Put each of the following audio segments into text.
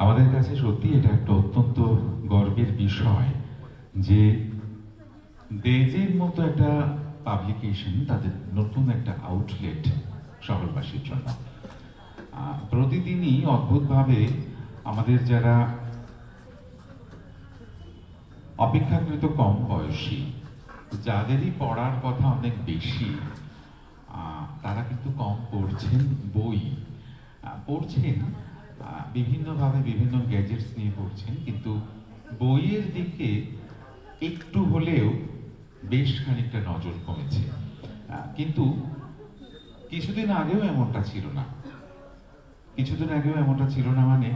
আমাদের কাছে সত্যি এটা একটা অত্যন্ত গর্বের বিষয় যে দেজের মতো একটা পাবলিকেশন তাদের নতুন একটা আউটলেট শহরবাসীর জন্য প্রতিদিনই অদ্ভুতভাবে আমাদের যারা অপেক্ষাকৃত কম বয়সী, যাদেরই পড়ার কথা অনেক বেশি, তারা কিন্তু কম পড়ছেন বই। পড়ছেন বিভিন্নভাবে, বিভিন্ন গ্যাজেটস নিয়ে পড়ছেন, কিন্তু বইয়ের দিকে একটু হলেও বেশ খানিকটা নজর কমেছে। কিন্তু কিছুদিন আগেও এমনটা ছিল না। কিছুদিন আগেও এমনটা ছিল না মানে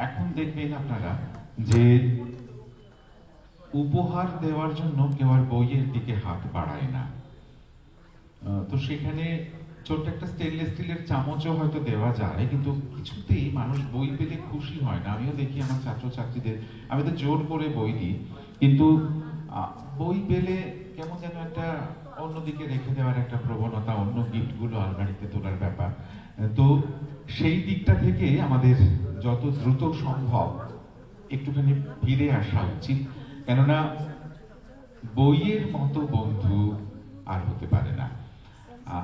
এখন দেখবেন আপনারা যে উপহার দেওয়ার জন্য কেউ আর বইয়ের দিকে হাত বাড়ায় না। তো সেখানে ছোট্ট একটা স্টেনলেস স্টিলের চামচও হয়তো দেওয়া যায়, কিন্তু কিছুতেই মানুষ বই পেলে খুশি হয় না। আমিও দেখি আমার ছাত্রছাত্রীদের, আমি তো জোর করে বই দিই, কিন্তু বই পেলে কেমন যেন একটা অন্যদিকে রেখে দেওয়ার একটা প্রবণতা, অন্য গিফটগুলো আলমারিতে তোলার ব্যাপার। তো সেই দিকটা থেকে আমাদের যত দ্রুত সম্ভব একটুখানি ফিরে আসা উচিত, কেননা বইয়ের মতো বন্ধু আর হতে পারে না।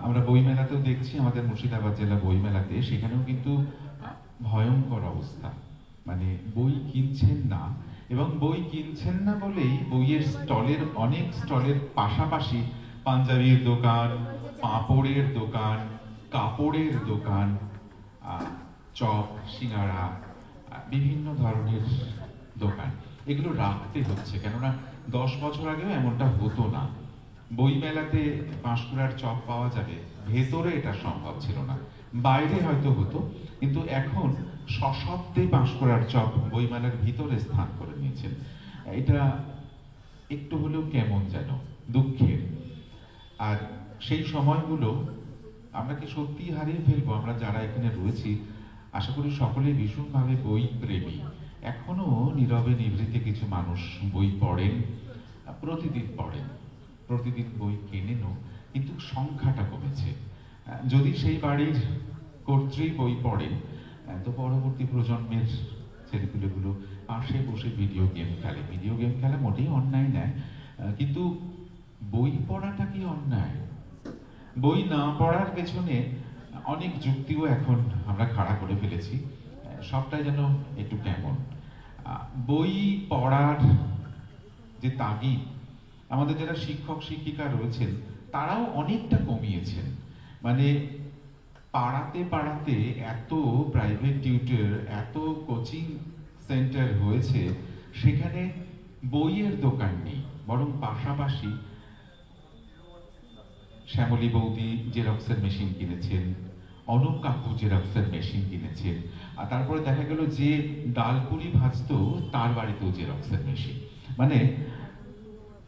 আমরা বইমেলাতেও দেখছি, আমাদের মুর্শিদাবাদ জেলা বইমেলাতে, সেখানেও কিন্তু ভয়ঙ্কর অবস্থা। মানে বই কিনছেন না, এবং বই কিনছেন না বলেই বইয়ের স্টলের, অনেক স্টলের পাশাপাশি পাঞ্জাবির দোকান, পাঁপড়ের দোকান, কাপড়ের দোকান, চপ, সিঙ্গাড়া, বিভিন্ন ধরনের দোকান, এগুলো রাখতে হচ্ছে। কেননা 10 বছর আগেও এমনটা হতো না। বইমেলাতে পাঁশকুড়ার চপ পাওয়া যাবে, ভেতরে এটা সম্ভব ছিল না। বাইরে হয়তো হতো, কিন্তু এখন সশব্দে পাঁশকুড়ার চপ বইমেলার ভিতরে স্থান করে নিয়েছেন। এটা একটু হলেও কেমন যেন দুঃখের। আর সেই সময়গুলো আমরা কি সত্যি হারিয়ে ফেলবো? আমরা যারা এখানে রয়েছি, আশা করি সকলেই ভীষণভাবে বই প্রেমী। এখনো নীরবে নিভৃতে কিছু মানুষ বই পড়েন, প্রতিদিন পড়েন, প্রতিদিন বই কেনেনও, কিন্তু সংখ্যাটা কমেছে। যদি সেই বাড়ির কর্ত্রী বই পড়েন, তো পরবর্তী প্রজন্মের ছেলেপুলেগুলো পাশে বসে ভিডিও গেম খেলে। ভিডিও গেম খেলা মোটেই অন্যায় নয়, কিন্তু বই পড়াটা কি অন্যায়? বই না পড়ার পেছনে অনেক যুক্তিও এখন আমরা খাড়া করে ফেলেছি। সবটাই যেন একটু কেমন। বই পড়ার যে তাগিদ আমাদের যারা শিক্ষক শিক্ষিকা রয়েছেন তারাও অনেকটা কমিয়েছেন। মানে পাড়াতে পাড়াতে এত প্রাইভেট টিউটর, এত কোচিং সেন্টার হয়েছে, সেখানে বইয়ের দোকান নেই, বরং পাশাপাশি শ্যামলী বৌদি জেরক্সের মেশিন কিনেছেন, অনুপ কাকু জেরক্সের মেশিন কিনেছেন, আর তারপরে দেখা গেল যে ডালপুরি ভাজতো তার বাড়িতেও জেরক্সের মেশিন। মানে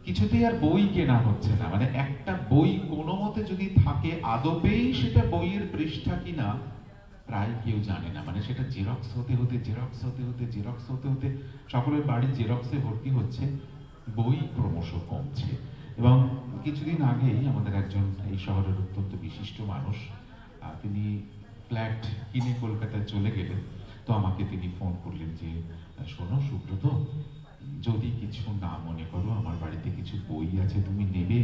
কিছুতেই আর বই কেনা হচ্ছে না। মানে একটা বই কোনো মতে যদি থাকে, আদপেই সেটা বইয়ের পৃষ্ঠা কিনা প্রায় কেউ জানে না। মানে সেটা জেরক্স হতে হতে, জেরক্স হতে হতে, জেরক্স হতে হতে সকলের বাড়ির জেরক্সে ভর্তি হচ্ছে, বই ক্রমশ কমছে। এবং কিছুদিন আগেই আমাদের একজন এই শহরের অত্যন্ত বিশিষ্ট মানুষ, তিনি ফ্ল্যাট কিনে কলকাতায় চলে গেলেন। তো আমাকে তিনি ফোন করলেন যে, শোনো সুব্রত, যদি কিছু না মনে করো, আমার বাড়িতে কিছু বই আছে, তুমি নেবে?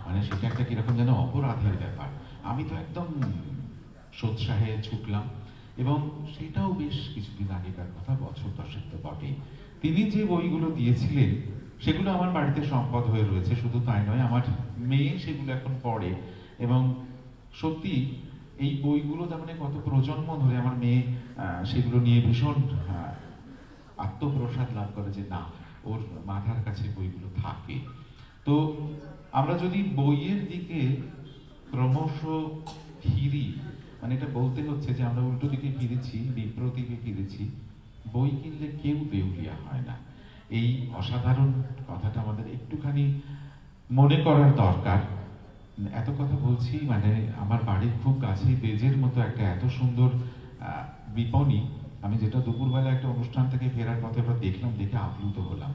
মানে সেটা একটা কিরকম যেন অপরাধের ব্যাপার। আমি তো একদম সোৎসাহে ছুটলাম, এবং সেটাও বেশ কিছুদিন আগেকার কথা, বছর 10 তো বটেই। তিনি যে বইগুলো দিয়েছিলেন সেগুলো আমার বাড়িতে সম্পদ হয়ে রয়েছে। শুধু তাই নয়, আমার মেয়ে সেগুলো এখন পড়ে, এবং সত্যি এই বইগুলো তার মানে কত প্রজন্ম ধরে আমার মেয়ে সেগুলো নিয়ে ভীষণ আত্মপ্রসাদ লাভ করে যে না, ওর মাথার কাছে বইগুলো থাকে। তো আমরা যদি বইয়ের দিকে ক্রমশ ফিরি, মানে এটা বলতে হচ্ছে যে আমরা উল্টো দিকে ফিরেছি, বিপ্রত দিকে ফিরেছি। বই কিনলে কেউ দেউলিয়া হয় না, এই অসাধারণ কথাটা আমাদের একটুখানি মনে করার দরকার। এত কথা বলছি, মানে আমার বাড়ির খুব কাছেই বেজের মতো একটা এত সুন্দর বিপণী, আমি যেটা দুপুরবেলা একটা অনুষ্ঠান থেকে ফেরার পথে আমরা দেখলাম, দেখে আপ্লুত হলাম।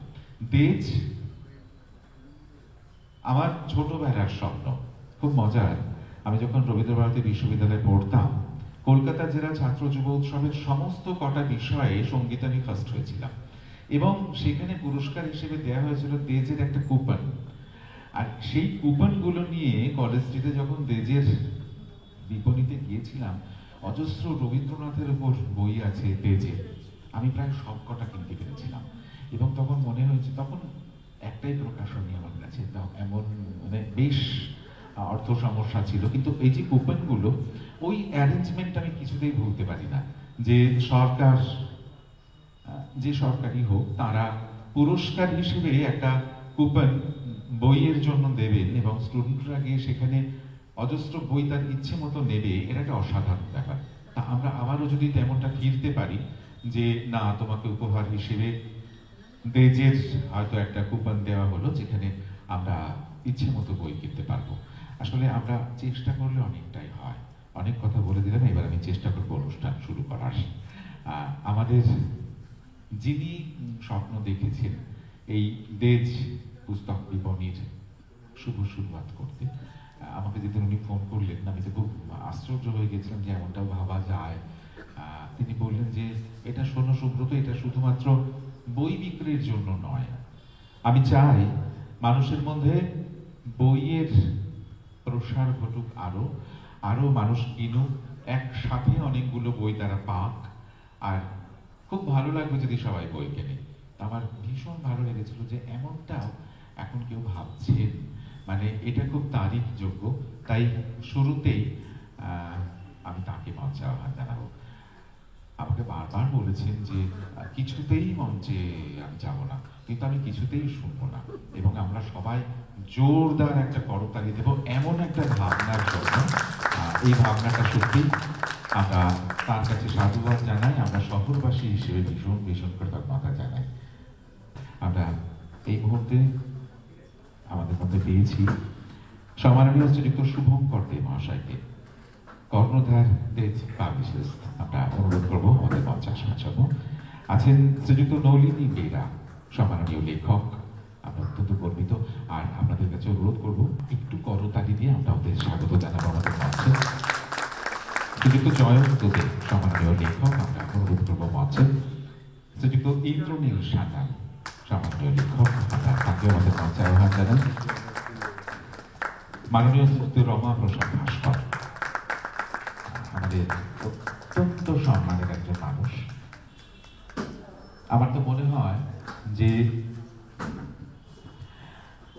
বেজ আমার ছোটবেলার স্বপ্ন। খুব মজার, আমি যখন রবীন্দ্রভারতী বিশ্ববিদ্যালয়ে পড়তাম, কলকাতা জেলা ছাত্র যুব উৎসবের সমস্ত কটা বিষয়ে সঙ্গীত আমি ফার্স্ট হয়েছিলাম, এবং সেখানে পুরস্কার হিসেবে দেওয়া হয়েছিল দেজের একটা কুপন। আর সেই কুপনগুলো নিয়ে কলেজ স্ট্রিটে যখন দেজের বিপণীতে গিয়েছিলাম, অজস্র রবীন্দ্রনাথের উপর বই আছে দেজে, আমি প্রায় সব কটা কিনতে পেরেছিলাম। এবং তখন মনে হয়েছে, তখন একটাই প্রকাশনী আমার কাছে, এমন মানে বেশ অর্থ সমস্যা ছিল, কিন্তু এই যে কুপনগুলো, ওই অ্যারেঞ্জমেন্ট আমি কিছুতেই ভুলতে পারি না। যে সরকার, যে সরকারি হোক, তারা পুরস্কার হিসেবে একটা কুপন বইয়ের জন্য দেবেন এবং স্টুডেন্টরা গিয়ে সেখানে অজস্র বই তার ইচ্ছে মতো নেবে, এটা একটা অসাধারণ ব্যাপার। তা আমরা আবারও যদি তেমনটা ফিরতে পারি, যে না, তোমাকে উপহার হিসেবে দেজের হয়তো একটা কুপন দেওয়া হলো, যেখানে আমরা ইচ্ছে মতো বই কিনতে পারবো। আসলে আমরা চেষ্টা করলে অনেকটাই হয়। অনেক কথা বলে দিলাম, এবার আমি চেষ্টা করবো অনুষ্ঠান শুরু করার। আমাদের যিনি স্বপ্ন দেখেছেন এই দেজ পুস্তক বিপণীর শুভ শুরুয়াত করতে, আমাকে যেদিন উনি ফোন করলেন, আমি তো খুব আশ্চর্য হয়ে গেছিলাম যে এমনটাও ভাবা যায়। তিনি বললেন যে, এটা শোনো সুব্রত, এটা শুধুমাত্র বই বিক্রির জন্য নয়, আমি চাই মানুষের মধ্যে বইয়ের প্রসার ঘটুক, আরো আরো মানুষ কিনুক, একসাথে অনেকগুলো বই তারা পাক। আর খুব ভালো লাগবে যদি সবাই বই কেনে। আমার ভীষণ ভালো লেগেছিল যে এমনটাও এখন কেউ ভাবছেন, মানে এটা খুব তারিফযোগ্য। তাই শুরুতেই আমি তাকে মঞ্চে আহ্বান জানাবো। আমাকে বারবার বলেছেন যে কিছুতেই মঞ্চে আমি যাব না, কিন্তু আমি কিছুতেই শুনবো না, এবং আমরা সবাই জোরদার একটা করতালি দেব এমন একটা ভাবনার জন্য। এই ভাবনাটা সত্যি আমরা তার কাছে সাধুবাদ জানাই, আমরা শহরবাসী হিসেবে ভীষণ ভীষণ কৃতজ্ঞতা জানাই। আমরা এই মুহূর্তে আমাদের মধ্যে পেয়েছি সম্মাননীয় শ্রীযুক্ত শুভঙ্কর দে মহাশয়কে, কর্ণধার দেজ পাবলিশার্স। আমরা অনুরোধ করবো আমাদের মঞ্চে আসার জন্য। আছেন শ্রীযুক্ত নলিনী বেরা, সম্মাননীয় লেখক। আমরা অত্যন্ত গর্বিত, আর আপনাদের কাছে অনুরোধ করবো একটু করতালি দিয়ে আমরা ওদের স্বাগত জানাবো আমাদের মঞ্চে। শ্রীযুক্ত জয়ন্ত দে, সম্মাননীয় লেখক, আমরা অনুরোধ করবো মঞ্চে। শ্রীযুক্ত ইন্দ্রনীল সান্যাল, সম্মাননীয় লেখক, আমরা তাকে আমাদের মঞ্চে আহ্বান জানাই। মাননীয় শ্রীযুক্ত রমা প্রসাদ ভাস্কর, আমাদের অত্যন্ত সম্মানের একজন মানুষ। আমার তো মনে হয় যে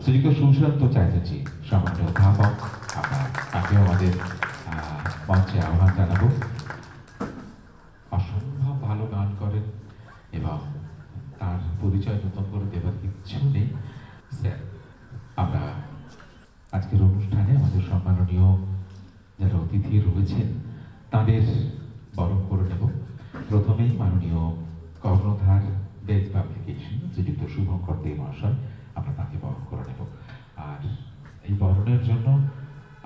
শ্রীযুক্ত সুশান্ত চ্যাটার্জি, সম্মানীয় অধ্যাপক, আমরা তাকেও আমাদের মঞ্চে আহ্বান জানাবো। অসম্ভব ভালো গান করেন এবং তার পরিচয় নতুন করে দেবার কিচ্ছু নেই। স্যার, আমরা আজকের অনুষ্ঠানে আমাদের সম্মাননীয় যারা অতিথি রয়েছেন তাদের বরণ করে নেব। প্রথমেই মাননীয় কর্ণধার দেজ পাবলিকেশন শ্রীযুক্ত শুভঙ্কর দে মহাশয়, আমরা তাকে বরণ করে নেব। আর এই বরণের জন্য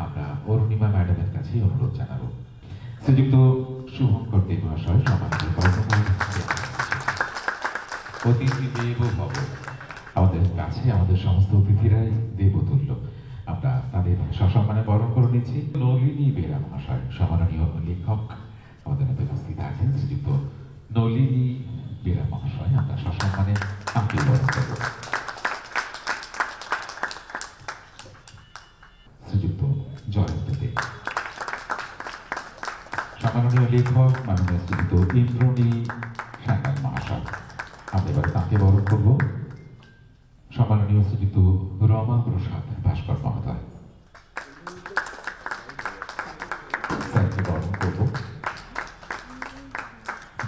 আমরা অরুণিমা ম্যাডামের কাছে অনুরোধ জানাবো। শ্রীযুক্ত শুভঙ্কর দে মহাশয়, সম্মানীয় কর্ণধার, অতিথি দেব ভব। আমাদের কাছে আমাদের সমস্ত অতিথিরাই দেবতুল্য। আমরা তাদের সসম্মানে বরণ করে নিচ্ছি। নলিনী বেরা মহাশয়, সম্মাননীয় লেখক, আমাদের মধ্যে উপস্থিত আছেন শ্রীযুক্ত নলিনী বেরা মহাশয়, আমরা সসম্মানে তাঁকে বরণ করব। শ্রীযুক্ত জয়ন্ত দে, সম্মাননীয় লেখক, মাননীয় শ্রীযুক্ত ইন্দ্রনীল সান্যাল মহাশয়, আমরা এবার তাঁকে বরণ করব। সম্মাননীয় শ্রীযুক্ত রমা প্রসাদ ভাস্কর মহোদয়, স্যারকে বরণ করব।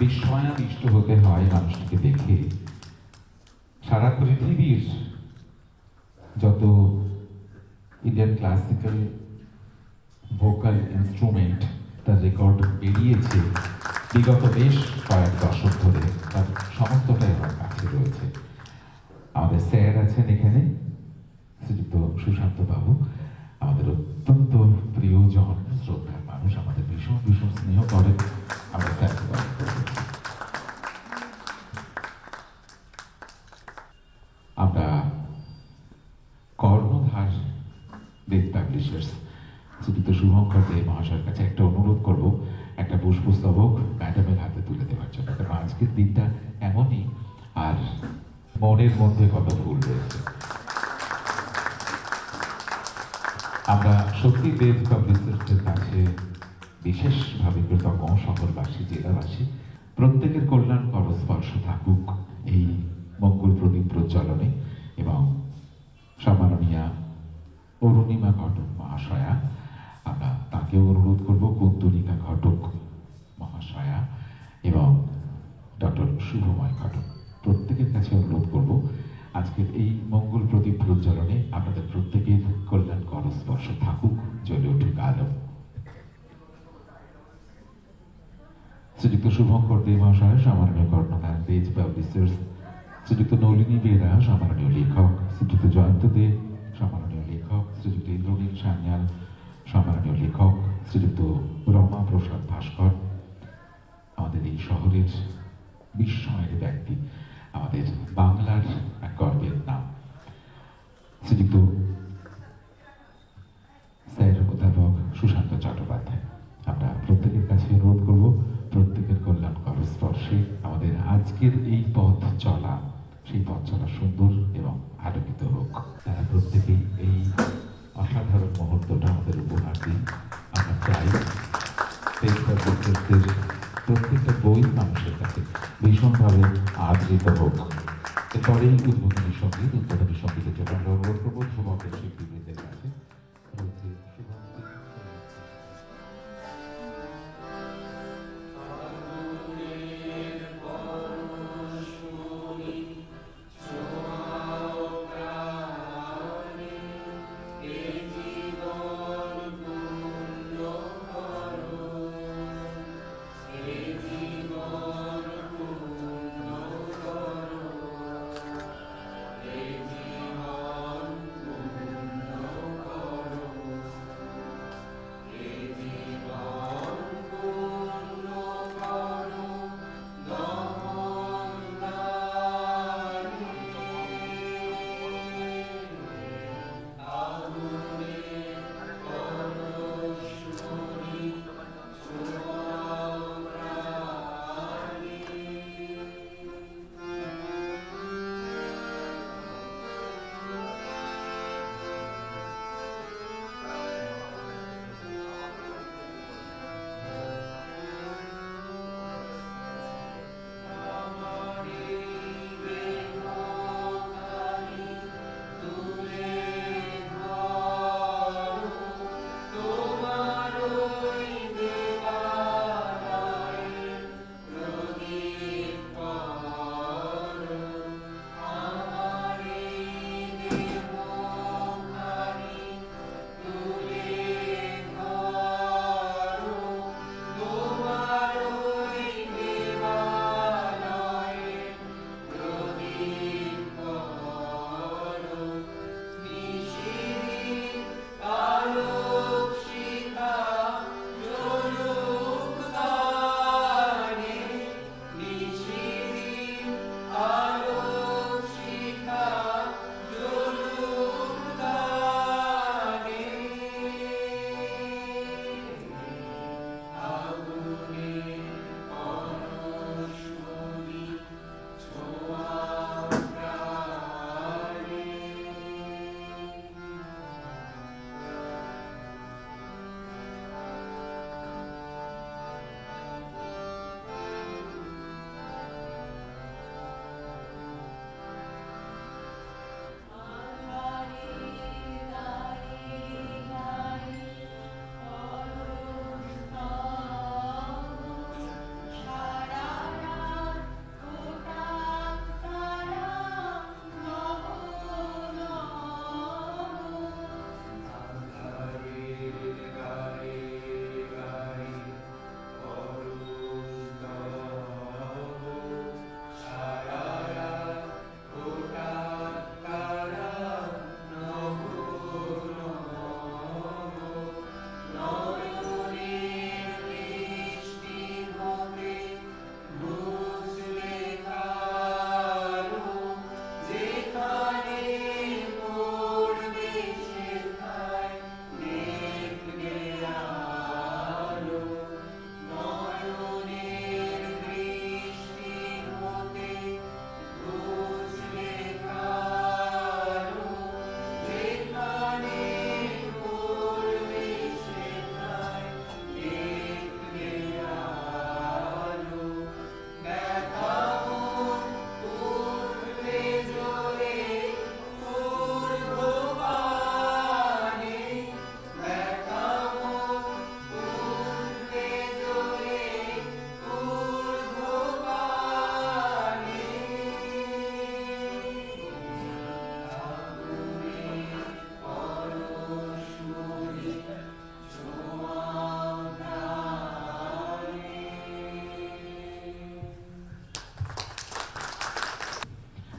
বিস্ময়াবিষ্ট হতে হয় মানুষটিকে দেখে। সারা পৃথিবীর যত ইন্ডিয়ান ক্লাসিক্যাল ভোকাল ইনস্ট্রুমেন্ট তার রেকর্ড বেরিয়েছে বিগত বেশ কয়েক দশক ধরে, তার সমস্তটাই আমার কাছে রয়েছে। আমাদের স্যার আছেন এখানে, শ্রীযুক্ত সুশান্ত বাবু, আমাদের অত্যন্ত প্রিয়জন, শ্রদ্ধার মানুষ, আমাদের ভীষণ ভীষণ স্নেহ করেন। আমরা স্যারকে বরণ করব। আমরা কর্ণধার দেজ পাবলিশার্স শ্রীযুক্ত শুভঙ্কর দে মহাশয়ের কাছে একটা অনুরোধ করব, একটা পুষ্পস্তবক ম্যাডামের হাতে তুলে দেওয়ার জন্য। কারণ আজকের দিনটা এমনই, আর মনের মধ্যে কত ফুল রয়েছে। আমরা সত্যি দেব পাবলিসিস্টের কাছে বিশেষভাবে কৃতজ্ঞ, শহরবাসী, জেলাবাসী, প্রত্যেকের কল্যাণকর স্পর্শ থাকুক এই মঙ্গল প্রদীপ প্রজ্বলনে। এবং সম্মাননীয়া অরুণিমা ঘটক মহাশয়া, আমরা তাকেও অনুরোধ করব, কুন্তলিকা ঘটক মহাশয়া এবং ডক্টর শুভময় ঘটক, প্রত্যেকের কাছে অনুরোধ করব আজকের এই মঙ্গল প্রদীপ প্রজ্বলনে আপনাদের প্রত্যেকের কল্যাণকর স্পর্শ থাকুক, জ্বলে উঠুক আলো। শ্রীযুক্ত শুভঙ্কর দে মহাশয়, সম্মাননীয় কর্ণধার, দেজ পাবলিশার্স, শ্রীযুক্ত নলিনী বেরা, সম্মাননীয় লেখক, শ্রীযুক্ত জয়ন্ত দে, সম্মাননীয় লেখক, শ্রীযুক্ত ইন্দ্রনীল সান্যাল, সম্মাননীয় লেখক, শ্রীযুক্ত রমা প্রসাদ ভাস্কর, আমাদের এই শহরের বিস্ময়ের ব্যক্তি, আমাদের বাংলার এক গর্বের নাম, শ্রীযুক্ত স্যার অধ্যাপক সুশান্ত চট্টোপাধ্যায়। আমরা প্রত্যেকের কাছে অনুরোধ করব প্রত্যেকের কল্যাণকর স্পর্শে আমাদের আজকের এই পথ চলা, সেই পথ চলা সুন্দর এবং আলোকিত হোক। তারা প্রত্যেকেই এই অসাধারণ মুহূর্তটা আমাদের উপহার দিন। আমরা চাই প্রত্যেকটা বই মানুষের কাছে ভীষণভাবে আদৃত হোক। এরপরেই উদ্বোধনী সঙ্গীতের জন্য আমরা অনুরোধ করবো শুভকের শিল্পীদের কাছে।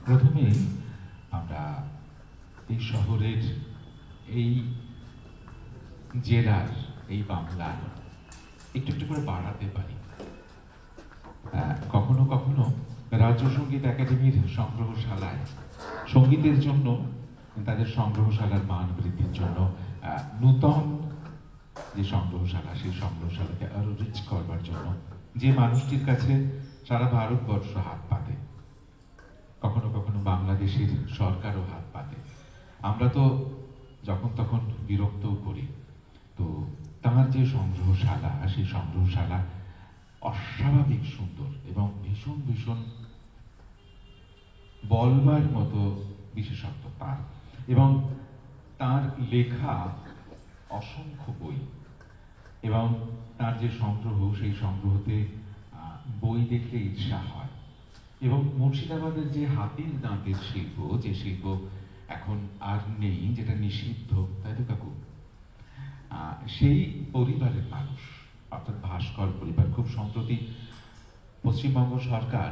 প্রথমেই আমরা এই শহরের, এই জেলার, এই বাংলার একটু একটু করে বাড়াতে পারি। কখনো কখনো রাজ্য সঙ্গীত একাডেমির সংগ্রহশালায় সঙ্গীতের জন্য, তাদের সংগ্রহশালার মান বৃদ্ধির জন্য নূতন যে সংগ্রহশালা, সেই সংগ্রহশালাকে আরো রিচ করবার জন্য যে মানুষটির কাছে সারা ভারতবর্ষ হাত পাতে, কখনো কখনো বাংলাদেশের সরকারও হাত পাতে, আমরা তো যখন তখন বিরক্ত করি। তো তার যে সংগ্রহশালা, সেই সংগ্রহশালা অস্বাভাবিক সুন্দর এবং ভীষণ ভীষণ বলবার মতো বিশেষত্ব তার, এবং তার লেখা অসংখ্য বই, এবং তার যে সংগ্রহ, সেই সংগ্রহতে বই দেখলে ঈর্ষা হয়। এবং মুর্শিদাবাদের যে হাতির দাঁতের শিল্প, যে শিল্প এখন আর নেই, যেটা নিষিদ্ধ, তাই তো কাকু, সেই পরিবারের মানুষ, অর্থাৎ ভাস্কর পরিবার। খুব সম্প্রতি পশ্চিমবঙ্গ সরকার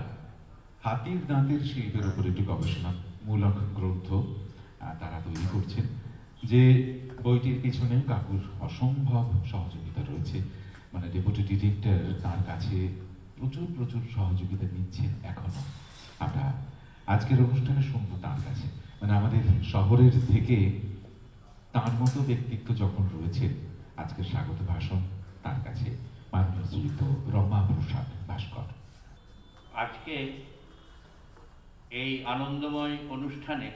হাতির দাঁতের শিল্পের উপর একটি গবেষণামূলক গ্রন্থ তারা তৈরি করছেন, যে বইটির পিছনে কাকুর অসম্ভব সহযোগিতা রয়েছে। মানে ডেপুটি ডিরেক্টর তার কাছে প্রচুর প্রচুর সহযোগিতা নিচ্ছেন এখনো। আমরা আজকের অনুষ্ঠানে শুনবো তার কাছে, মানে আমাদের শহরের থেকে তার মতো ব্যক্তিত্ব যখন রয়েছে, আজকের স্বাগত ভাষণ তার কাছে, মাননীয় শ্রীযুক্ত রমা প্রসাদ ভাস্কর। আজকে এই আনন্দময় অনুষ্ঠানে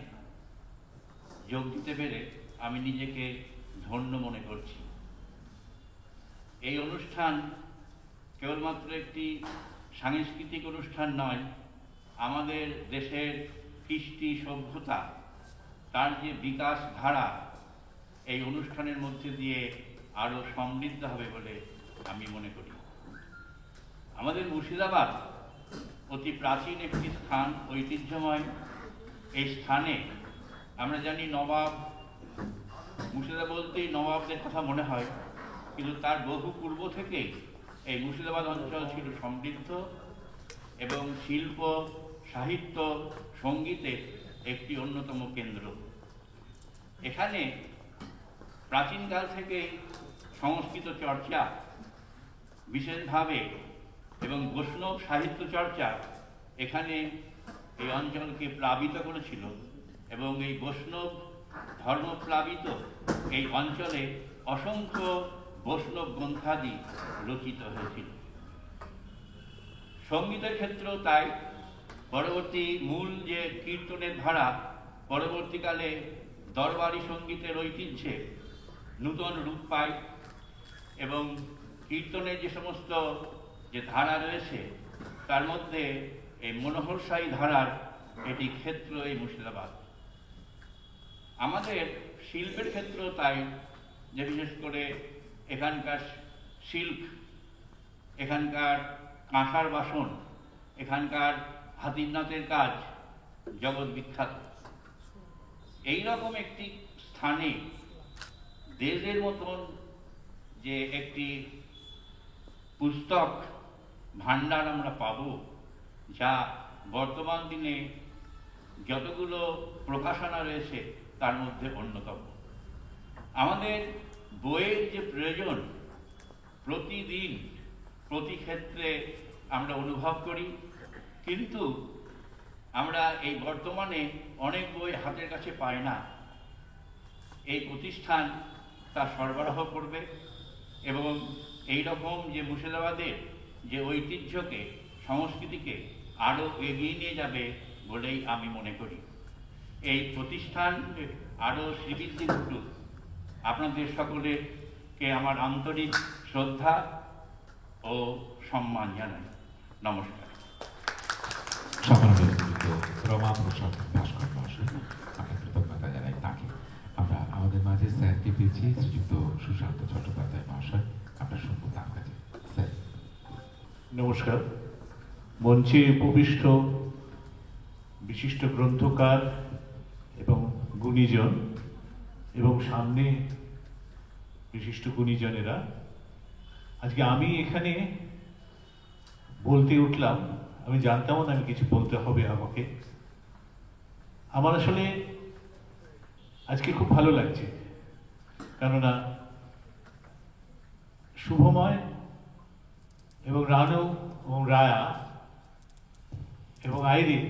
যোগ দিতে পেরে আমি নিজেকে ধন্য মনে করছি। এই অনুষ্ঠান কেবলমাত্র একটি সাংস্কৃতিক অনুষ্ঠান নয়, আমাদের দেশের কৃষ্টি সভ্যতা, তার যে বিকাশ ধারা এই অনুষ্ঠানের মধ্যে দিয়ে আরও সমৃদ্ধ হবে বলে আমি মনে করি। আমাদের মুর্শিদাবাদ অতি প্রাচীন একটি স্থান, ঐতিহ্যময়। এই স্থানে আমরা জানি নবাব, মুর্শিদাবাদ বলতেই নবাবদের কথা মনে হয়, কিন্তু তার বহু পূর্ব থেকেই এই মুর্শিদাবাদ অঞ্চল ছিল সমৃদ্ধ এবং শিল্প, সাহিত্য, সঙ্গীতের একটি অন্যতম কেন্দ্র। এখানে প্রাচীনকাল থেকে সংস্কৃত চর্চা বিশেষভাবে এবং বৈষ্ণব সাহিত্য চর্চা এখানে এই অঞ্চলকে প্লাবিত করেছিল, এবং এই বৈষ্ণব ধর্মপ্লাবিত এই অঞ্চলে অসংখ্য বৈষ্ণব গ্রন্থাদি রচিত হয়েছিল। সঙ্গীতের ক্ষেত্রেও তাই। পরবর্তী মূল যে কীর্তনের ধারা পরবর্তীকালে দরবারি সঙ্গীতের ঐতিহ্যে নূতন রূপ পায়, এবং কীর্তনের যে সমস্ত যে ধারা রয়েছে তার মধ্যে এই মনোহরশাহী ধারার এটি ক্ষেত্র এই মুর্শিদাবাদ। আমাদের শিল্পের ক্ষেত্রেও তাই, যে বিশেষ করে এখানকার শিল্প, এখানকার কাঁসার বাসন, এখানকার হাতির দাঁতের কাজ জগৎ বিখ্যাত। এইরকম একটি স্থানে দেশের মতন যে একটি পুস্তক ভাণ্ডার আমরা পাব, যা বর্তমান দিনে যতগুলো প্রকাশনা রয়েছে তার মধ্যে অন্যতম। আমাদের বইয়ের যে প্রয়োজন প্রতিদিন প্রতি ক্ষেত্রে আমরা অনুভব করি, কিন্তু আমরা এই বর্তমানে অনেক বই হাতের কাছে পাই না। এই প্রতিষ্ঠান তা সরবরাহ করবে এবং এই রকম যে মুর্শিদাবাদের যে ঐতিহ্যকে, সংস্কৃতিকে আরও এগিয়ে নিয়ে যাবে বলেই আমি মনে করি। এই প্রতিষ্ঠান আরও শ্রীবৃদ্ধি ঘটুক। আপনাদের সকলকে আমার আন্তরিক শ্রদ্ধা ও সম্মান জানাই। নমস্কার। রমা প্রসাদ ভাস্কর মহাশয়, আমরা কৃতজ্ঞতা জানাই তাকে। আমরা আমাদের মাঝে স্যারকে পেয়েছি, শ্রীযুক্ত সুশান্ত চট্টোপাধ্যায় মহাশয়, আমরা শুনবো তার কাছে। স্যার নমস্কার। মঞ্চে উপবিষ্ট বিশিষ্ট গ্রন্থকার এবং গুণীজন এবং সামনে বিশিষ্ট গুণীজনেরা, আজকে আমি এখানে বলতে উঠলাম, আমি জানতাম না আমি কিছু বলতে হবে আমাকে, আমার আসলে আজকে খুব ভালো লাগছে, কেননা শুভময় এবং রানু এবং রায়া এবং আইরিন,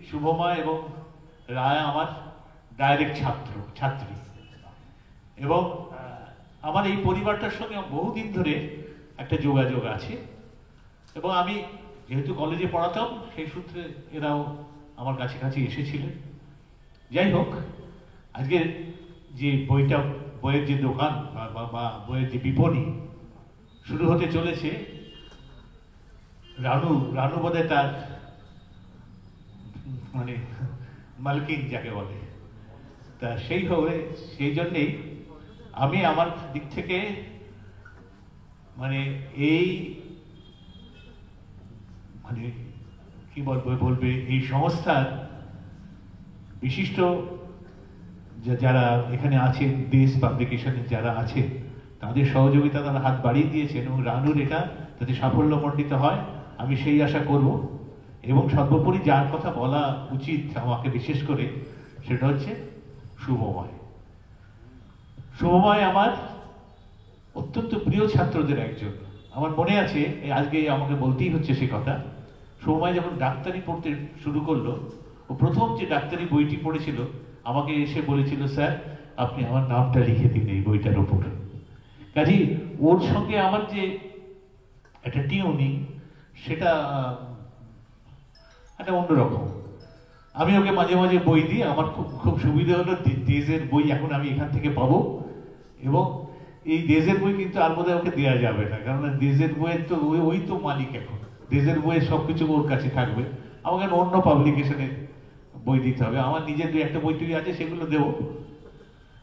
শুভময় এবং রায়া আমার ডাইরেক্ট ছাত্রী, এবং আমার এই পরিবারটার সঙ্গে বহুদিন ধরে একটা যোগাযোগ আছে, এবং আমি যেহেতু কলেজে পড়াতাম সেই সূত্রে এরাও আমার কাছে এসেছিলেন। যাই হোক, আজকে যে বইয়ের যে দোকান বা বইয়ের যে বিপণী শুরু হতে চলেছে, রানু বোধহয় তার মানে মালকিন যাকে বলে, তা সেই জন্যেই আমি আমার দিক থেকে মানে এই মানে কি বলবে এই সংস্থার বিশিষ্ট যারা এখানে আছেন, দেশ পাবলিকেশনের যারা আছেন, তাদের সহযোগিতা, তারা হাত বাড়িয়ে দিয়েছেন, এবং রানুর এটা যাতে সাফল্যমণ্ডিত হয় আমি সেই আশা করব। এবং সর্বোপরি যার কথা বলা উচিত আমাকে বিশেষ করে, সেটা হচ্ছে শুভময় আমার অত্যন্ত প্রিয় ছাত্রদের একজন। আমার মনে আছে, আজকে আমাকে বলতেই হচ্ছে সে কথা, শুভময় যখন ডাক্তারি পড়তে শুরু করলো, ও প্রথম যে ডাক্তারি বইটি পড়েছিল আমাকে এসে বলেছিল, স্যার আপনি আমার নামটা লিখে দিন এই বইটার ওপর। কাজেই ওর সঙ্গে আমার যে একটা টিউনিং, সেটা একটা অন্যরকম। আমি ওকে মাঝে মাঝে বই দিই, আমার খুব সুবিধা হলো দেশের বই এখন আমি এখান থেকে পাবো, এবং এই দেশের বই কিন্তু আর বোধহয় ওকে দেওয়া যাবে না, কারণ দেশের বইয়ের তো ওই তো মালিক, এখন দেশের বইয়ের সবকিছু ওর কাছে থাকবে, আমাকে অন্য পাবলিকেশনের বই দিতে হবে, আমার নিজের দুই একটা বই টই আছে সেগুলো দেব।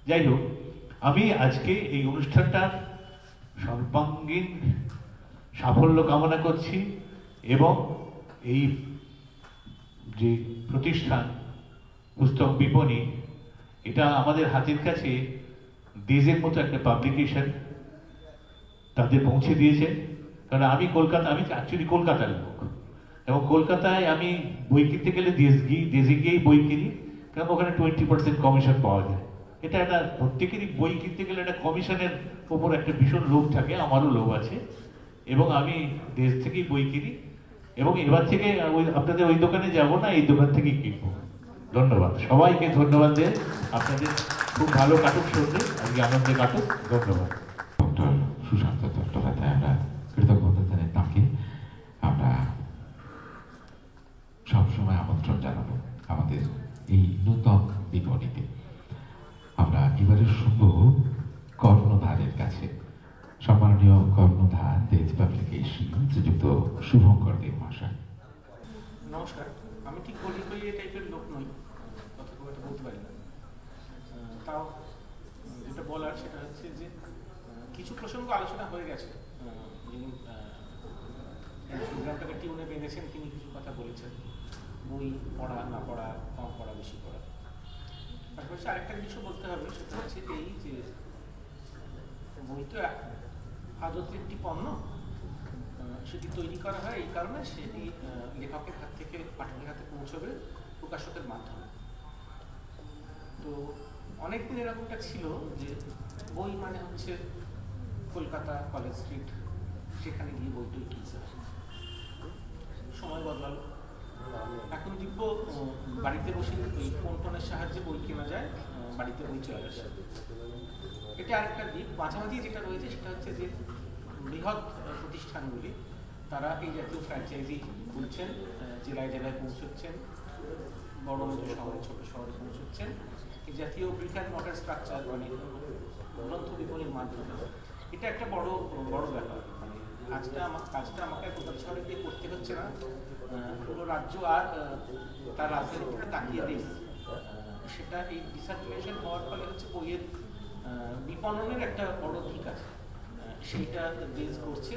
যাই হোক, আমি আজকে এই অনুষ্ঠানটার সর্বাঙ্গীন সাফল্য কামনা করছি, এবং এই যে প্রতিষ্ঠান পুস্তক বিপণী, এটা আমাদের হাতের কাছে দেশের মতো একটা পাবলিকেশন তাদের পৌঁছে দিয়েছে। কারণ আমি অ্যাকচুয়ালি কলকাতার লোক, এবং কলকাতায় আমি বই কিনতে গেলে দেশে গিয়েই বই কিনি, কারণ ওখানে 20% কমিশন পাওয়া যায়। এটা একটা প্রত্যেকেরই বই কিনতে গেলে একটা কমিশনের ওপর একটা ভীষণ লোভ থাকে, আমারও লোভ আছে, এবং আমি দেশ থেকেই বই কিনি, এবং এবার থেকে আপনাদের ওই দোকানে যাব না, এই দোকান থেকেই কিনবো। ধন্যবাদ সবাইকে, ধন্যবাদ দেন, আপনাদের খুব ভালো কাটুক সন্ধ্যে, আজকে আনন্দে কাটুক, ধন্যবাদ। ডক্টর সুশান্ত চট্টোপাধ্যায়, আমরা কৃতজ্ঞতা জানাই তাকে। আমরা সবসময় আমন্ত্রণ জানাবো আমাদের এই নূতন বিপণীতে। আমরা এবারে শুনব কর্ণধারের কাছে, সম্মাননীয় কর্ণধার, দেশ পাবলিকেশন শ্রীযুক্ত শুভঙ্কর দেব মহাশয়। নমস্কার। আমি ঠিক বলি টাইপের লোক নই, কথা খুব একটা বলতে পারি না। তাও যেটা বলার সেটা হচ্ছে যে কিছু প্রসঙ্গ আলোচনা হয়ে গেছে, যিনি প্রোগ্রামটাকে টিউনে বেঁধেছেন তিনি কিছু কথা বলেছেন, বই পড়া না পড়া, কম পড়া বেশি পড়া। পাশাপাশি আরেকটা কিছু বলতে হবে, সেটা হচ্ছে এই যে বই তো আদতে একটি পণ্য, সেটি তৈরি করা হয় এই কারণে সেটি লেখকের হাত থেকে পাঠকের হাতে পৌঁছবে প্রকাশকের মাধ্যমে। তো অনেকদিন এরকমটা ছিল যে বই মানে হচ্ছে কলকাতা কলেজ স্ট্রিট, সেখানে গিয়ে বইটই কিনতে হয়। সময় বদলালো, এখন দেখব বাড়িতে বসে ওই ফোনের সাহায্যে বই কেনা যায়, বাড়িতে বই চলে আসে। এটা আরেকটা দিক। মাঝামাঝি যেটা রয়েছে সেটা হচ্ছে যে বৃহৎ প্রতিষ্ঠানগুলি তারা এই জাতীয় ফ্র্যাঞ্চাইজি খুলছেন, জেলায় জেলায় পৌঁছচ্ছেন, বড় শহরে ছোট শহরে পৌঁছচ্ছেন। এই জাতীয় ব্রিক অ্যান্ড মর্টার স্ট্রাকচার মানে গ্রন্থ বিপণীর মাধ্যমে এটা একটা বড় ব্যাপার। মানে কাজটা আমাকে কলকাতা শহরে গিয়ে করতে হচ্ছে না, পুরো রাজ্য আর তার রাজধানীর দিকে তাকিয়ে দিন। সেটা এই ডিসার্কুলেশন হওয়ার ফলে হচ্ছে বইয়ের বিপণনের একটা বড় দিক আছে, সেইটা বেস করছে।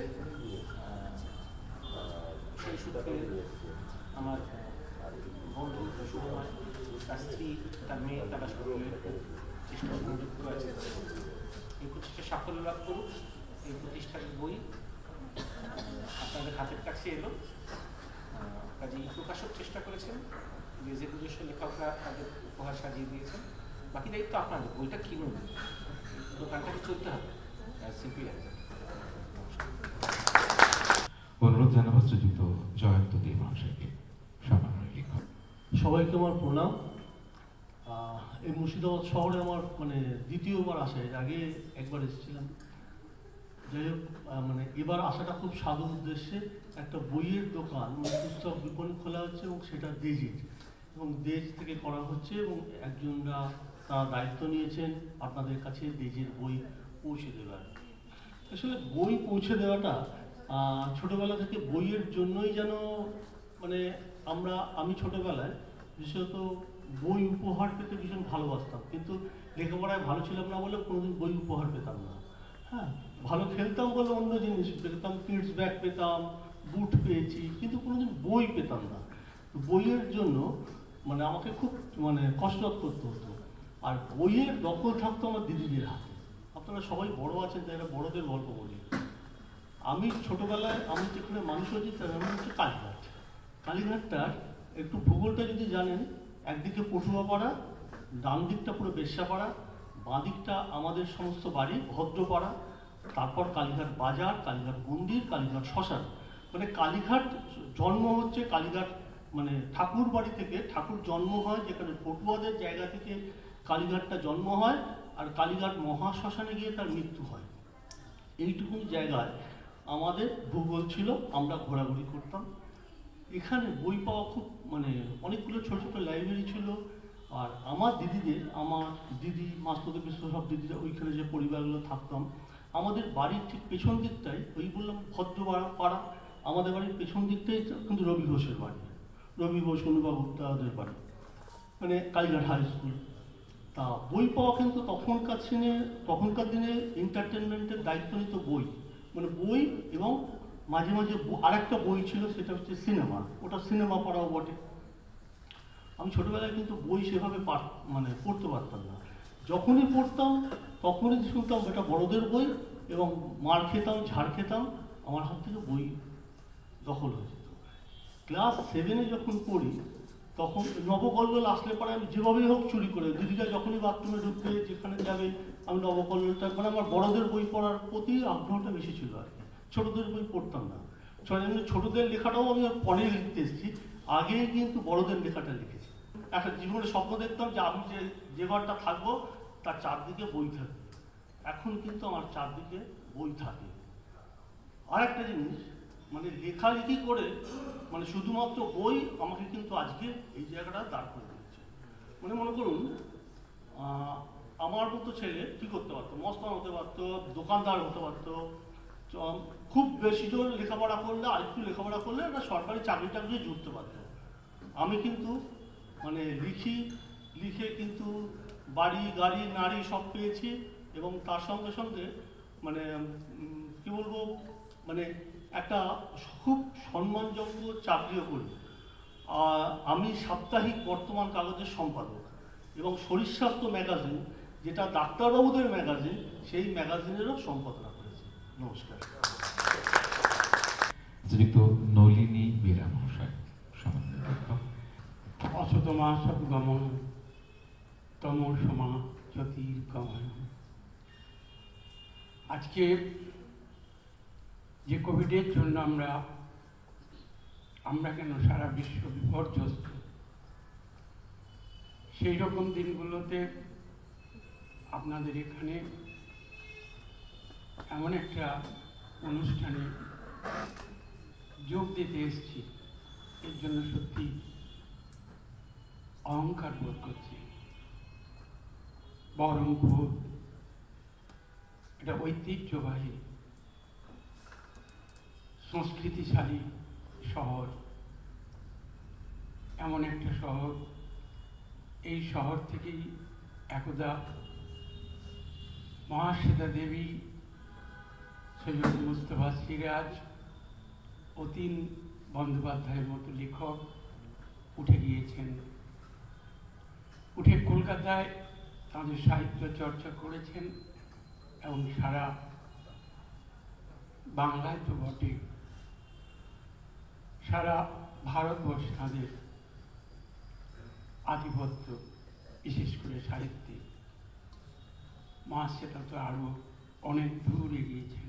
সেই সূত্রে আমার বন্ধু শুভময়, তার স্ত্রী, তার মেয়ে, তারা সকলে চেষ্টা যুক্ত আছে। এই প্রচেষ্টা সাফল্য লাভ করুক, এই প্রতিষ্ঠানের বই আপনাদের হাতের কাছে এলো, কাজেই প্রকাশক চেষ্টা করেছেন, ডেজের নিজস্ব লেখকরা তাদের উপহার সাজিয়ে দিয়েছেন, বাকি দায়িত্ব আপনাদের। বইটা কিনুন, দোকানটাকে চলতে হবে, সিম্পল অ্যাজ দ্যাট। অনুরোধ জানাবো শ্রীযুক্ত জয়ন্ত দে মহাশয়কে, সম্মানীয় লেখক। সবাইকে আমার প্রণাম। এই মুর্শিদাবাদ শহরে আমার মানে দ্বিতীয়বার আসা, এর আগে একবার এসেছিলাম। যাই হোক, মানে এবার আসাটা খুব সাধুর উদ্দেশ্যে। একটা বইয়ের দোকান মানে পুস্তক বিপণী খোলা হচ্ছে এবং সেটা দেজের, এবং দেজ থেকে করা হচ্ছে, এবং একজনরা তারা দায়িত্ব নিয়েছেন আপনাদের কাছে দেজের বই পৌঁছে দেওয়ার। আসলে বই পৌঁছে দেওয়াটা ছোটবেলা থেকে বইয়ের জন্যই যেন মানে আমি ছোটবেলায় বিশেষত বই উপহার পেতে ভীষণ ভালোবাসতাম, কিন্তু লেখাপড়ায় ভালো ছিলাম না বলে কোনোদিন বই উপহার পেতাম না। হ্যাঁ, ভালো খেলতাম বলে অন্য জিনিস পেতাম, কিডস ব্যাগ পেতাম, বুট পেয়েছি, কিন্তু কোনোদিন বই পেতাম না। বইয়ের জন্য মানে আমাকে খুব মানে কসরত করতে হতো। আর বইয়ের দখল থাকতো আমার দিদিদের হাতে। আপনারা সবাই বড় আছেন, তাই বড়দের গল্প বলি। আমি ছোটবেলায় আমি যেখানে মানুষ হয়েছি তার নাম হচ্ছে কালীঘাট। কালীঘাটটার একটু ভূগোলটা যদি জানেন, একদিকে পটুয়াপাড়া, ডান দিকটা পুরো বেশ্যাপাড়া, বাঁ দিকটা আমাদের সমস্ত বাড়ি ভদ্রপাড়া, তারপর কালীঘাট বাজার, কালীঘাট মন্দির, কালীঘাট শ্মশান। মানে কালীঘাট জন্ম হচ্ছে কালীঘাট মানে ঠাকুর বাড়ি থেকে, ঠাকুর জন্ম হয় যেখানে পটুয়াদের জায়গা থেকে কালীঘাটটা জন্ম হয়, আর কালীঘাট মহাশ্মশানে গিয়ে তার মৃত্যু হয়। এইটুকুনি জায়গায় আমাদের ভূগোল ছিল, আমরা ঘোরাঘুরি করতাম। এখানে বই পাওয়া খুব মানে অনেকগুলো ছোট ছোট লাইব্রেরি ছিল। আর আমার দিদি মাস্তদের বিশ্ব সব দিদিরা ওইখানে যে পরিবারগুলো থাকতাম, আমাদের বাড়ির ঠিক পেছন দিকটাই, ওই বললাম ভদ্রপাড়া, আমাদের বাড়ির পেছন দিকটাই কিন্তু রবি ঘোষের বাড়ি, রবি ঘোষ অনুবাবু তাদের বাড়ি, মানে কালীঘাট হাই স্কুল। তা বই পাওয়া কিন্তু তখনকার দিনে এন্টারটেনমেন্টের দায়িত্ব নিত বই, মানে বই এবং মাঝে মাঝে আরেকটা বই ছিল, সেটা হচ্ছে সিনেমা। ওটা সিনেমা পড়াও বটে। আমি ছোটবেলায় কিন্তু বই সেভাবে মানে পড়তে পারতাম না। যখনই পড়তাম তখনই শুনতাম এটা বড়দের বই, এবং মার খেতাম, ঝাড় খেতাম, আমার হাত থেকে বই দখল হয়ে যেত। ক্লাস 7-এ যখন পড়ি তখন নবকল্লোল আসলে পরে আমি যেভাবেই হোক চুরি করে, দিদিরা যখনই বাথরুমে ঢুকবে যেখানে যাবে আমি নবকল্লোলটা, মানে আমার বড়দের বই পড়ার প্রতি আগ্রহটা বেশি ছিল আর কি। ছোটদের বই পড়তাম না। ছোটদের লেখাটাও আমি পরে লিখতে এসেছি, আগে কিন্তু বড়দের লেখাটা লিখেছি। একটা জীবনে স্বপ্ন দেখতাম যে আমি যে ঘরটা থাকবো তার চারদিকে বই থাকবে। এখন কিন্তু আমার চারদিকে বই থাকে। আর একটা জিনিস, মানে লেখালেখি করে মানে শুধুমাত্র বই আমাকে কিন্তু আজকে এই জায়গাটা দাঁড় করে দিয়েছে। মানে মনে করুন আমার মতো ছেলে কি করতে পারতো, মস্তান হতে পারতো, দোকানদার হতে পারতো, খুব বেশি জোর লেখাপড়া করলে, আরেকটু লেখাপড়া করলে একটা সরকারি চাকরি টাকরি জুটতে পারতো। আমি কিন্তু মানে লিখে কিন্তু বাড়ি গাড়ি নারী সব পেয়েছি, এবং তার সঙ্গে সঙ্গে মানে কি বলবো, মানে একটা খুব সম্মানযোগ্য চাকরিও করি। আমি সাপ্তাহিক বর্তমান কাগজের সম্পাদক, এবং শরীর স্বাস্থ্য ম্যাগাজিন, যেটা ডাক্তারবাবুদের ম্যাগাজিন, সেই ম্যাগাজিনেরও সম্পাদনা করেছি। নমস্কার। শ্রীযুক্ত নলিনী বেরা মহাশয়, সম্মানীয় লেখক। অসতমা সদ্গমন তমসমা জ্যোতির্গমন। আজকে যে কোভিডের জন্য আমরা কেন সারা বিশ্ব বিপর্যস্ত, সেই রকম দিনগুলোতে আপনাদের এখানে এমন একটা অনুষ্ঠানে যোগ দিতে এসেছি, এর জন্য সত্যি অহংকার বোধ করছি। বহরমপুর এটা ঐতিহ্যবাহী সংস্কৃতিশালী শহর, এমন একটা শহর, এই শহর থেকেই একদা মহাশ্বেতা দেবী, সৈয়দ মুস্তফা সিরাজ, অতীন বন্দ্যোপাধ্যায়ের মতো লেখক উঠে গিয়েছেন। উঠে কলকাতায় তাদের সাহিত্য চর্চা করেছেন, এবং সারা বাংলায় তো বটে, সারা ভারতবর্ষ তাদের আধিপত্য, বিশেষ করে সাহিত্যে, মা সেটা তো আরো অনেক দূর এগিয়েছেন।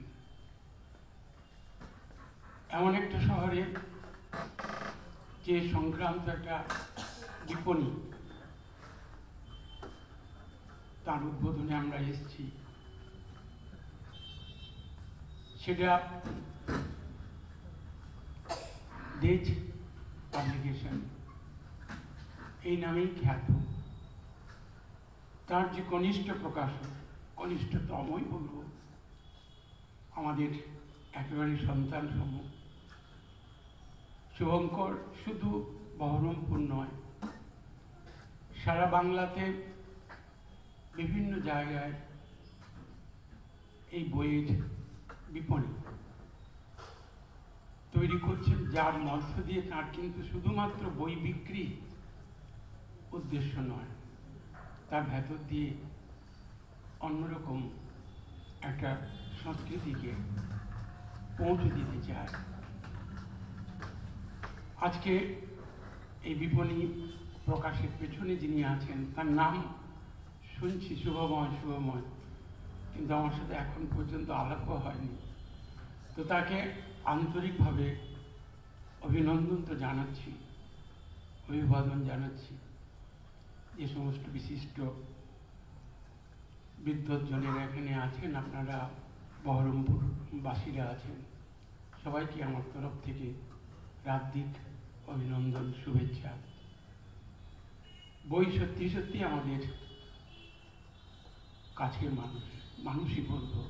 এমন একটা শহরে যে সংক্রান্ত একটা বিপণী, তার উদ্বোধনে আমরা এসেছি। সেটা দেজ পাবলিকেশন এই নামেই খ্যাত। তার যে কনিষ্ঠ প্রকাশক, কনিষ্ঠতমই বলব, আমাদের একেবারে সন্তান সমূহ শুভঙ্কর শুধু বহরমপুর নয়, সারা বাংলাতে বিভিন্ন জায়গায় এই বইয়ের বিপণী তৈরি করছেন, যার মধ্য দিয়ে তার কিন্তু শুধুমাত্র বই বিক্রি উদ্দেশ্য নয়, তার ভেতর দিয়ে অন্যরকম একটা সংস্কৃতিকে পৌঁছে দিতে চায়। আজকে এই বিপণী প্রকাশের পেছনে যিনি আছেন, তার নাম শুনছি শুভময়, কিন্তু আমার সাথে এখন পর্যন্ত আলাপও হয়নি। তো তাকে আন্তরিকভাবে অভিনন্দন তো জানাচ্ছি, অভিবাদন জানাচ্ছি। যে সমস্ত বিশিষ্ট বিদ্বজ্জনেরা এখানে আছেন, আপনারা বহরমপুরবাসীরা আছেন, সবাইকে আমার তরফ থেকে হার্দিক অভিনন্দন, শুভেচ্ছা। বই সত্যি সত্যি আমাদের কাছের মানুষই বলবো।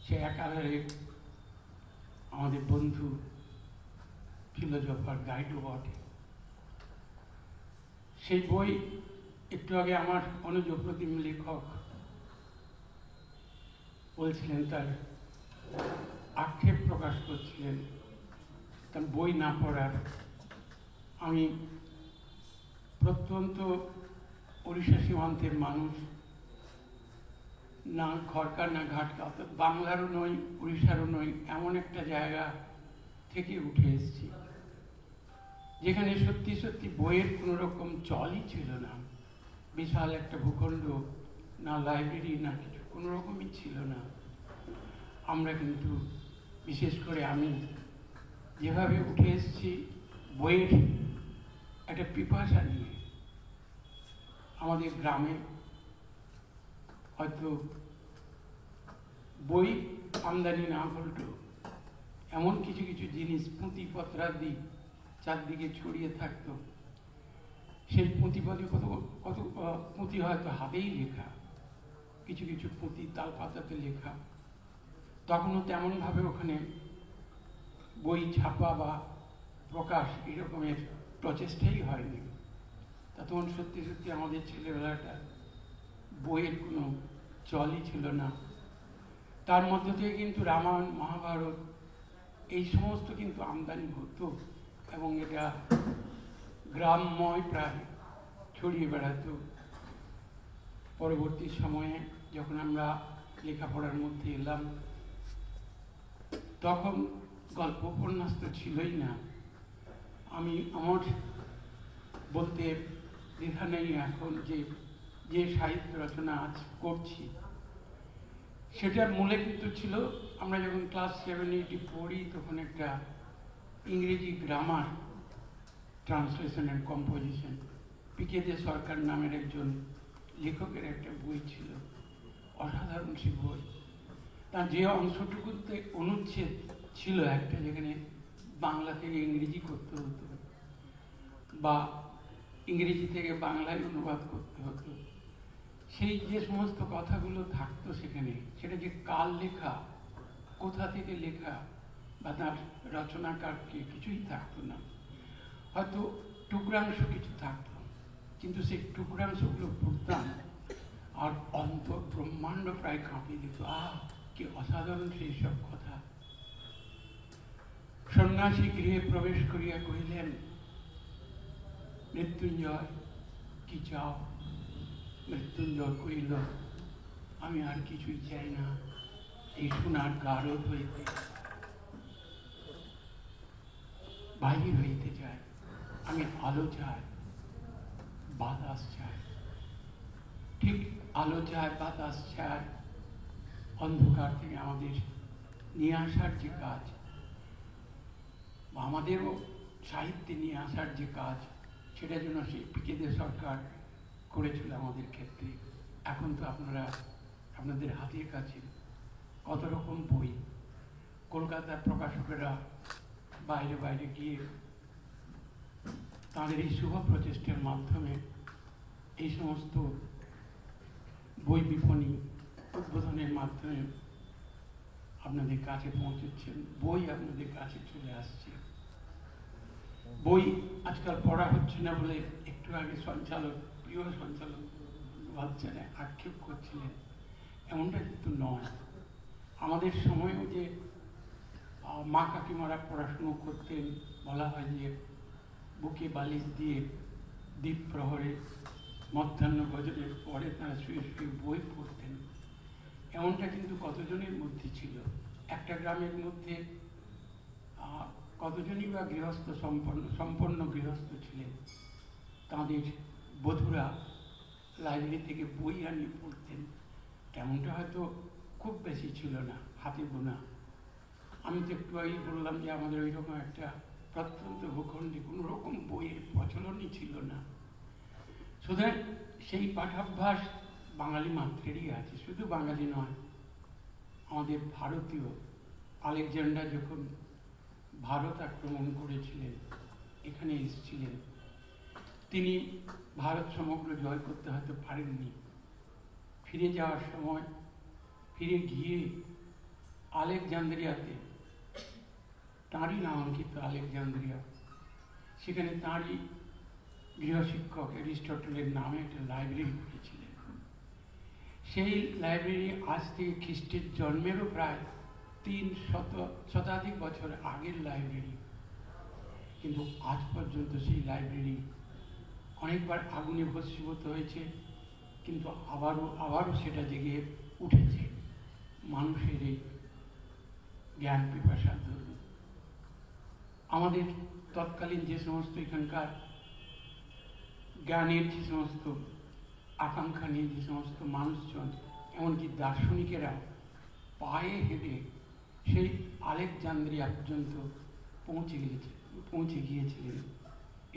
সে একাধারে আমাদের বন্ধু, ফিলোজফার, গাইডও বটে। সেই বই একটু আগে আমার অনুজপ্রতিম লেখক বলছিলেন, তার আক্ষেপ প্রকাশ করছিলেন তার বই না পড়ার। আমি প্রত্যন্ত উড়িষ্যা সীমান্তের মানুষ, না ঘরকার না ঘাটকা, অর্থাৎ বাংলারও নই উড়িষ্যারও নই, এমন একটা জায়গা থেকে উঠে এসেছি যেখানে সত্যি সত্যি বইয়ের কোনো রকম চলই ছিল না। বিশাল একটা ভূখণ্ড, না লাইব্রেরি না কিছু, কোনো রকমই ছিল না। আমরা কিন্তু বিশেষ করে আমি যেভাবে উঠে এসেছি বইয়ের একটা পিপাসা নিয়ে, আমাদের গ্রামে হয়তো বই আমদানি না করলেও এমন কিছু কিছু জিনিস পুঁথিপত্রাদি চারদিকে ছড়িয়ে থাকতো। সেই পুঁথিপত্র কত কত পুঁথি হয়তো হাতেই লেখা, কিছু কিছু পুঁথি তাল পাতাতে লেখা। তখনও তেমনভাবে ওখানে বই ছাপা বা প্রকাশ এরকমের প্রচেষ্টাই হয়নি। তা তখন সত্যি সত্যি আমাদের ছেলেবেলাটা বইয়ের কোনো চলই ছিল না। তার মধ্য থেকে কিন্তু রামায়ণ, মহাভারত এই সমস্ত কিন্তু আমদানি হতো এবং এটা গ্রামময় প্রায় ছড়িয়ে বেড়াতো। পরবর্তী সময়ে যখন আমরা লেখাপড়ার মধ্যে এলাম, তখন গল্প উপন্যাস তো ছিলই না। আমি আমার বলতে দ্বিধা নেই এখন যে সাহিত্য রচনা আজ করছি, সেটার মূলে কিন্তু ছিল, আমরা যখন ক্লাস 7-8 পড়ি তখন একটা ইংরেজি গ্রামার ট্রান্সলেশন অ্যান্ড কম্পোজিশন, পিকে দে সরকার নামের একজন লেখকের একটা বই ছিল, অসাধারণ সে বই। তার যে অংশটুকুতে অনুচ্ছেদ ছিল একটা, যেখানে বাংলা থেকে ইংরেজি করতে হতো বা ইংরেজি থেকে বাংলায় অনুবাদ করতে হতো, সেই যে সমস্ত কথাগুলো থাকতো সেখানে, সেটা যে কাল লেখা, কোথা থেকে লেখা বা তার রচনাকারকে, কিছুই থাকতো না। হয়তো টুকরাংশ কিছু থাকতো, কিন্তু সেই টুকরাংশগুলো পড়তাম আর অন্তর ব্রহ্মাণ্ড প্রায় কাঁপিয়ে দিত। কি অসাধারণ সেই সব কথা। সন্ন্যাসী গৃহে প্রবেশ করিয়া কহিলেন, মৃত্যুঞ্জয় কি চাও? মৃত্যুঞ্জয় কহিল, আমি আর কিছুই চাই না এই সোনার গারদ হইতে। বাহির হইতে চাই, আমি আলো চাই, বাতাস চাই। ঠিক আলো চাই, বাতাস চাই, অন্ধকার থেকে আমাদের নিয়ে আসার যে কাজ, বা আমাদেরও সাহিত্যে নিয়ে আসার যে কাজ, সেটার জন্য সেই পিকেদের সরকার করেছিল আমাদের ক্ষেত্রে। এখন তো আপনারা আপনাদের হাতের কাছে কত রকম বই, কলকাতার প্রকাশকেরা বাইরে বাইরে গিয়ে তাদের এই শুভ প্রচেষ্টার মাধ্যমে এই সমস্ত বই বিপণী উদ্বোধনের মাধ্যমে আপনাদের কাছে পৌঁছচ্ছেন, বই আপনাদের কাছে চলে আসছে। বই আজকাল পড়া হচ্ছে না বলে একটু আগে সঞ্চালক, প্রিয় সঞ্চালক বাচ্চারা আক্ষেপ করছিলেন, এমনটা কিন্তু নয়। আমাদের সময়ও যে মা কাকিমারা পড়াশুনো করতেন, বলা হয় যে বুকে বালিশ দিয়ে দ্বীপ প্রহরে মধ্যাহ্ন ভোজনের পরে তারা শুয়ে শুয়ে বই পড়তেন, এমনটা কিন্তু কতজনের মধ্যে ছিল। একটা গ্রামের মধ্যে কতজনই বা গৃহস্থ সম্পন্ন গৃহস্থ ছিলেন, তাদের বধূরা লাইব্রেরি থেকে বই আনিয়ে পড়তেন, তেমনটা হয়তো খুব বেশি ছিল না, হাতে গোনা। আমি তো একটু আগেই বললাম যে আমাদের ওই রকম একটা প্রত্যন্ত ভূখণ্ডে কোনো রকম বইয়ের প্রচলনই ছিল না। সুতরাং সেই পাঠাভ্যাস বাঙালি মাত্রেরই আছে, শুধু বাঙালি নয়, আমাদের ভারতীয় আলেকজান্ডার যখন ভারত আক্রমণ করেছিলেন, এখানে এসেছিলেন, তিনি ভারত সমগ্র জয় করতে হয়তো পারেননি। ফিরে যাওয়ার সময় ফিরে গিয়ে আলেকজান্দ্রিয়াতে, তাঁরই নামাঙ্কিত আলেকজান্দ্রিয়া, সেখানে তাঁরই গৃহশিক্ষক অ্যারিস্টটলের নামে একটা লাইব্রেরি করেছিলেন। সেই লাইব্রেরি আজ থেকে খ্রিস্টের জন্মেরও প্রায় 300 শতাধিক বছর আগের লাইব্রেরি, কিন্তু আজ পর্যন্ত সেই লাইব্রেরি অনেকবার আগুনে ভস্মীভূত হয়েছে, কিন্তু আবারও সেটা জেগে উঠেছে মানুষের এই জ্ঞান পিপাসার ধরুন। আমাদের তৎকালীন যে সমস্ত এখানকার জ্ঞানের যে সমস্ত আকাঙ্ক্ষা নিয়ে যে সমস্ত মানুষজন, এমনকি দার্শনিকেরা পায়ে হেঁটে সেই আলেকজান্দ্রিয়া পর্যন্ত পৌঁছে গিয়েছিলেন,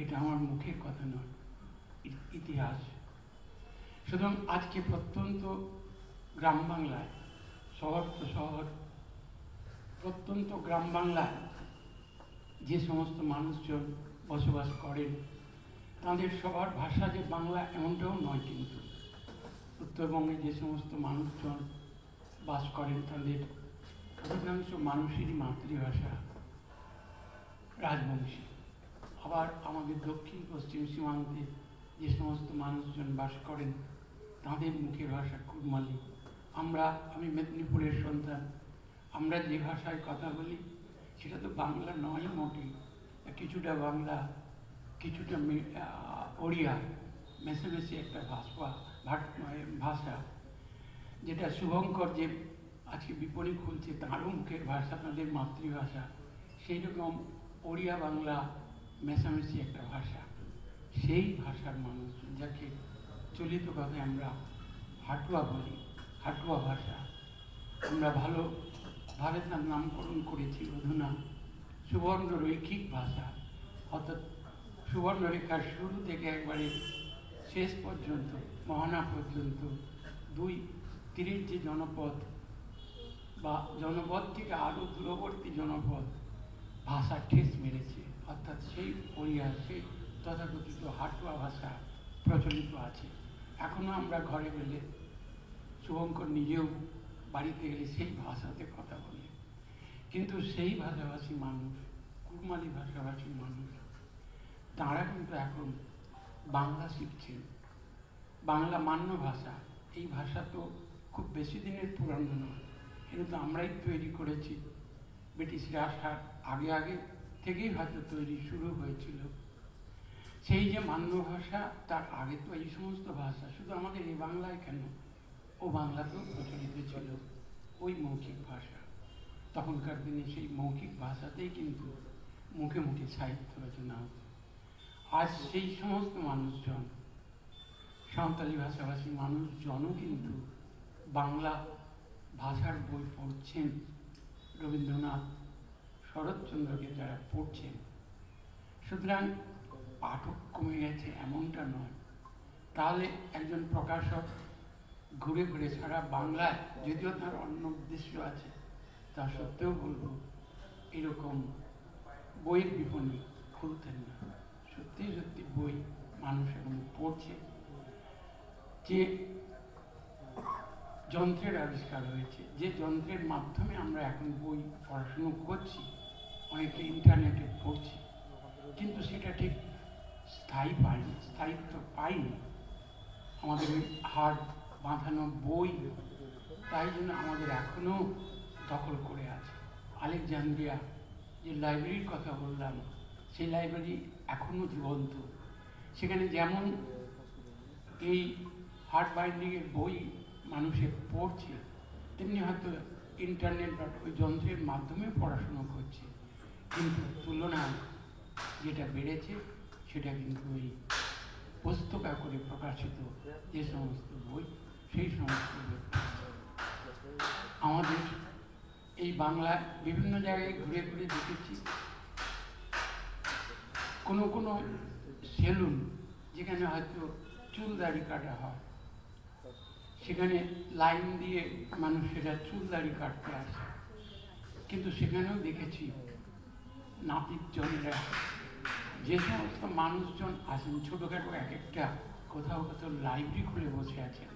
এটা আমার মুখের কথা নয়, ইতিহাস। সুতরাং আজকে প্রত্যন্ত গ্রাম বাংলায়, শহর তো শহর, প্রত্যন্ত গ্রাম বাংলায় যে সমস্ত মানুষজন বসবাস করেন, তাদের সবার ভাষা যে বাংলা এমনটাও নয়, কিন্তু উত্তরবঙ্গে যে সমস্ত মানুষজন বাস করেন, তাদের অধিকাংশ মানুষেরই মাতৃভাষা রাজবংশী। আবার আমাদের দক্ষিণ পশ্চিম সীমান্তে যে সমস্ত মানুষজন বাস করেন, তাদের মুখের ভাষা কুড়মালি। আমি মেদিনীপুরের সন্তান, আমরা যে ভাষায় কথা বলি সেটা তো বাংলা নয় মোটেই, কিছুটা বাংলা, কিছুটা ওড়িয়া, মেশামেশি একটা ভাষা, যেটা শুভঙ্কর যে আজকে বিপণী খুলছে, তাঁরও মুখের ভাষা তাদের মাতৃভাষা, সেই রকম ওড়িয়া বাংলা মেশামেশি একটা ভাষা। সেই ভাষার মানুষ, যাকে চলিত কথায় আমরা হাটুয়া বলি, হাটুয়া ভাষা, আমরা ভালোভাবে তার নামকরণ করেছি অধুনা সুবর্ণ রৈখিক ভাষা, অর্থাৎ সুবর্ণরেখার শুরু থেকে একবারে শেষ পর্যন্ত, মহানা পর্যন্ত, 2 তীরের যে জনপদ বা জনপদ থেকে আরও দূরবর্তী জনপদ ভাষা ঠেস মেরেছে, অর্থাৎ সেই ওড়িয়া, সেই তথাকথিত হাটুয়া ভাষা প্রচলিত আছে। এখনও আমরা ঘরে গেলে, শুভঙ্কর নিজেও বাড়িতে গেলে সেই ভাষাতে কথা বলে, কিন্তু সেই ভাষাভাষী মানুষ, কুড়মালি ভাষাভাষী মানুষ, তাঁরা কিন্তু এখন বাংলা শিখছেন, বাংলা মান্য ভাষা। এই ভাষা তো খুব বেশি দিনের পুরানো নয়, কিন্তু আমরাই তৈরি করেছি, ব্রিটিশরা আসার আগে থেকেই হয়তো তৈরি শুরু হয়েছিল। সেই যে মান্য ভাষা, তার আগে তো এই সমস্ত ভাষা শুধু আমাদের এই বাংলায় কেন, ও বাংলাতেও প্রচলিত ছিল ওই মৌখিক ভাষা। তখনকার দিনে সেই মৌখিক ভাষাতেই কিন্তু মুখে মুখে সাহিত্য রচনা হতো। আজ সেই সমস্ত মানুষজন, সাঁওতালি ভাষাভাষী মানুষজনও কিন্তু বাংলা ভাষার বই পড়ছেন। রবীন্দ্রনাথ, শরৎচন্দ্রকে যারা পড়ছেন, সুতরাং পাঠক কমে গেছে এমনটা নয়। তাহলে একজন প্রকাশক ঘুরে ঘুরে সারা বাংলায়, যদিও তার অন্য উদ্দেশ্য আছে, তা সত্ত্বেও বলবো এরকম বইয়ের বিপণী খুলতেন না। সত্যি সত্যি বই মানুষ এখন পড়ছে। যে যন্ত্রের আবিষ্কার হয়েছে, যে যন্ত্রের মাধ্যমে আমরা এখন বই পড়াশুনো করছি, অনেকে ইন্টারনেটে পড়ছি, কিন্তু সেটা ঠিক স্থায়িত্ব পাইনি। আমাদের ওই হাড় বাঁধানো বই, তাই জন্য আমাদের এখনো দখল করে আছে। আলেকজান্দ্রিয়া যে লাইব্রেরির কথা বললাম, সেই লাইব্রেরি এখনো জীবন্ত। সেখানে যেমন এই হার্ড বাইন্ডিংয়ের বই মানুষে পড়ছে, তেমনি হয়তো ইন্টারনেট বা ওই যন্ত্রের মাধ্যমে পড়াশুনো করছে। কিন্তু তুলনায় যেটা বেড়েছে সেটা কিন্তু ওই পুস্তকাকারে প্রকাশিত যে সমস্ত বই, সেই সমস্ত বই। আমাদের এই বাংলায় বিভিন্ন জায়গায় ঘুরে ঘুরে দেখেছি কোনো কোনো সেলুন যেখানে হয়তো চুল দাড়ি কাটা হয়, সেখানে লাইন দিয়ে মানুষেরা চুল দাড়ি কাটতে আসে। কিন্তু সেখানেও দেখেছি নাপিতজনেরা, যে সমস্ত মানুষজন আসেন ছোটোখাটো এক একটা কোথাও কোথাও লাইব্রেরি খুলে বসে আছেন,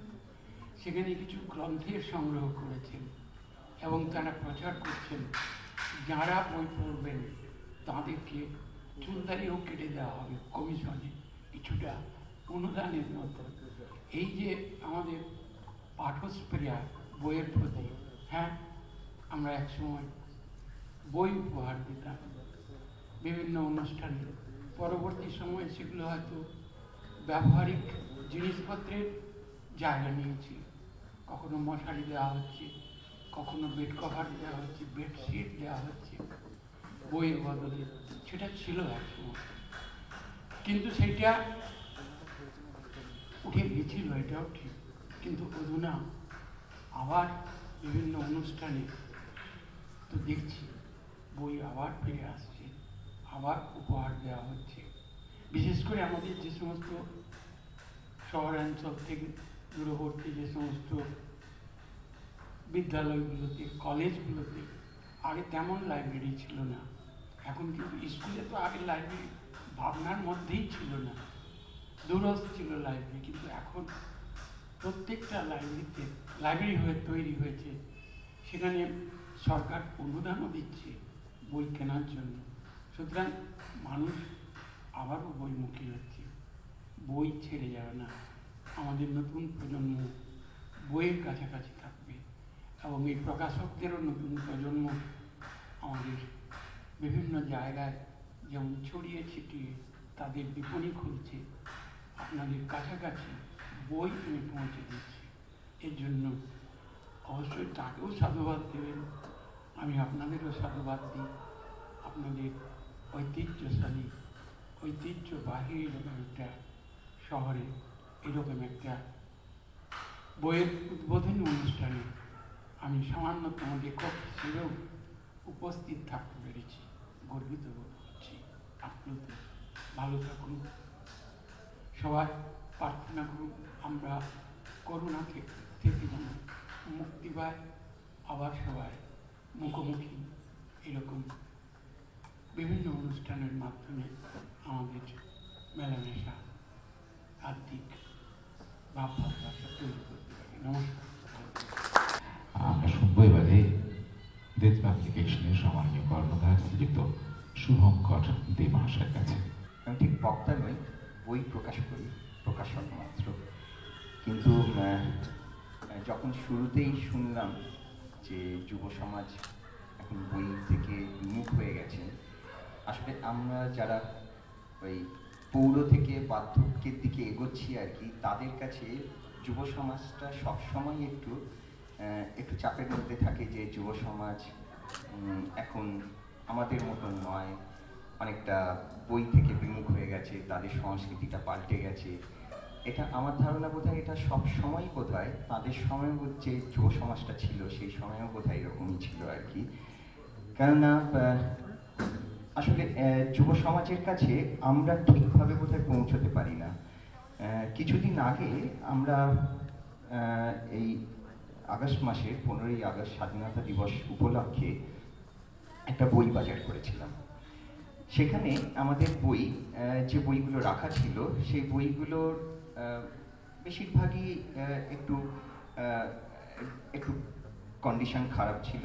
সেখানে কিছু গ্রন্থের সংগ্রহ করেছেন এবং তারা প্রচার করছেন যারা বই পড়বেন তাদেরকে চুলদারিও কেটে দেওয়া হবে কমিশনে, কিছুটা অনুদানের মতো। এই যে আমাদের পাঠস্প্রিয়া বইয়ের প্রতি, হ্যাঁ, আমরা একসময় বই উপহার দিতাম বিভিন্ন অনুষ্ঠানে। পরবর্তী সময়ে সেগুলো হয়তো ব্যবহারিক জিনিসপত্রের জায়গা নিয়েছি। কখনো মশারি দেওয়া হচ্ছে, কখনো বেড কভার দেওয়া হচ্ছে, বেডশিট দেওয়া হচ্ছে বইয়ের বদলে। সেটা ছিল একসময়, কিন্তু সেইটা উঠে গেছিল, এটাও ঠিক। কিন্তু অধুনা আবার বিভিন্ন অনুষ্ঠানে তো দেখছি বই আবার ফিরে আসছে, আবার উপহার দেওয়া হচ্ছে। বিশেষ করে আমাদের যে সমস্ত শহরাঞ্চল থেকে দূরবর্তী যে সমস্ত বিদ্যালয়গুলোতে, কলেজগুলোতে আগে তেমন লাইব্রেরি ছিল না। এখন কিন্তু স্কুলে তো আগে লাইব্রেরি ভাবনার মধ্যেই ছিল না, দূরস্থ ছিল লাইব্রেরি। কিন্তু এখন প্রত্যেকটা লাইব্রেরি হয়ে তৈরি হয়েছে। সেখানে সরকার অনুদানও দিচ্ছে বই কেনার জন্য। সুতরাং মানুষ আবারও বইমুখী হচ্ছে, বই ছেড়ে যাবে না। আমাদের নতুন প্রজন্ম বইয়ের কাছাকাছি থাকবে এবং এই প্রকাশকদেরও নতুন প্রজন্ম আমাদের বিভিন্ন জায়গায় যেমন ছড়িয়ে ছিটিয়ে তাদের বিপণী খুলছে, আপনাদের কাছাকাছি বই এনে পৌঁছে দিচ্ছে। এর জন্য অবশ্যই তাকেও সাধুবাদ দেবেন, আমি আপনাদেরও সাধুবাদ দিই। আপনাদের ঐতিহ্যশালী, ঐতিহ্যবাহী এরকম একটা শহরে এরকম একটা বইয়ের উদ্বোধনী অনুষ্ঠানে আমি সামান্যতম লেখক হিসেবেও উপস্থিত থাকতে পেরেছি, গর্বিত বোধ করছি। আপ্লুত। ভালো থাকুন সবাই, প্রার্থনা করুন আমরা করোনা থেকে যেন মুক্তি পাই, আবার সবাই মুখোমুখি এরকম বিভিন্ন অনুষ্ঠানের মাধ্যমে আমাদের মেলামেশা, আর্থিক ভাব ভাষা তৈরি করতে পারি। নমস্কার। আমরা শুনবো এবারে দেশ পাবলিকেশনের সম্মানীয় কর্ণধার শ্রীযুক্ত শুভঙ্কর দে মহাশয়ের কাছে। আমি ঠিক বক্তা নই, বই প্রকাশ করি, প্রকাশক মাত্র। কিন্তু যখন শুরুতেই শুনলাম যে যুব সমাজ এখন বই থেকে বিমুখ হয়ে গেছেন, আসলে আমরা যারা ওই পৌর থেকে বার্ধক্যের দিকে এগোচ্ছি আর কি, তাদের কাছে যুব সমাজটা সবসময় একটু চাপের মধ্যে থাকে যে যুব সমাজ এখন আমাদের মতন নয়, অনেকটা বই থেকে বিমুখ হয়ে গেছে, তাদের সংস্কৃতিটা পাল্টে গেছে। এটা আমার ধারণা বোধহয় এটা সব সময়ই বোধহয় তাদের সময় যে যুব সমাজটা ছিল সেই সময়ও বোধহয় এরকমই ছিল আর কি। কেননা আসলে যুব সমাজের কাছে আমরা ঠিকভাবে বোধহয় পৌঁছতে পারি না। কিছুদিন আগে আমরা এই আগস্ট মাসের 15ই আগস্ট স্বাধীনতা দিবস উপলক্ষে একটা বই বাজার করেছিলাম। সেখানে আমাদের বই যে বইগুলো রাখা ছিল সেই বইগুলোর বেশিরভাগই একটু একটু কন্ডিশন খারাপ ছিল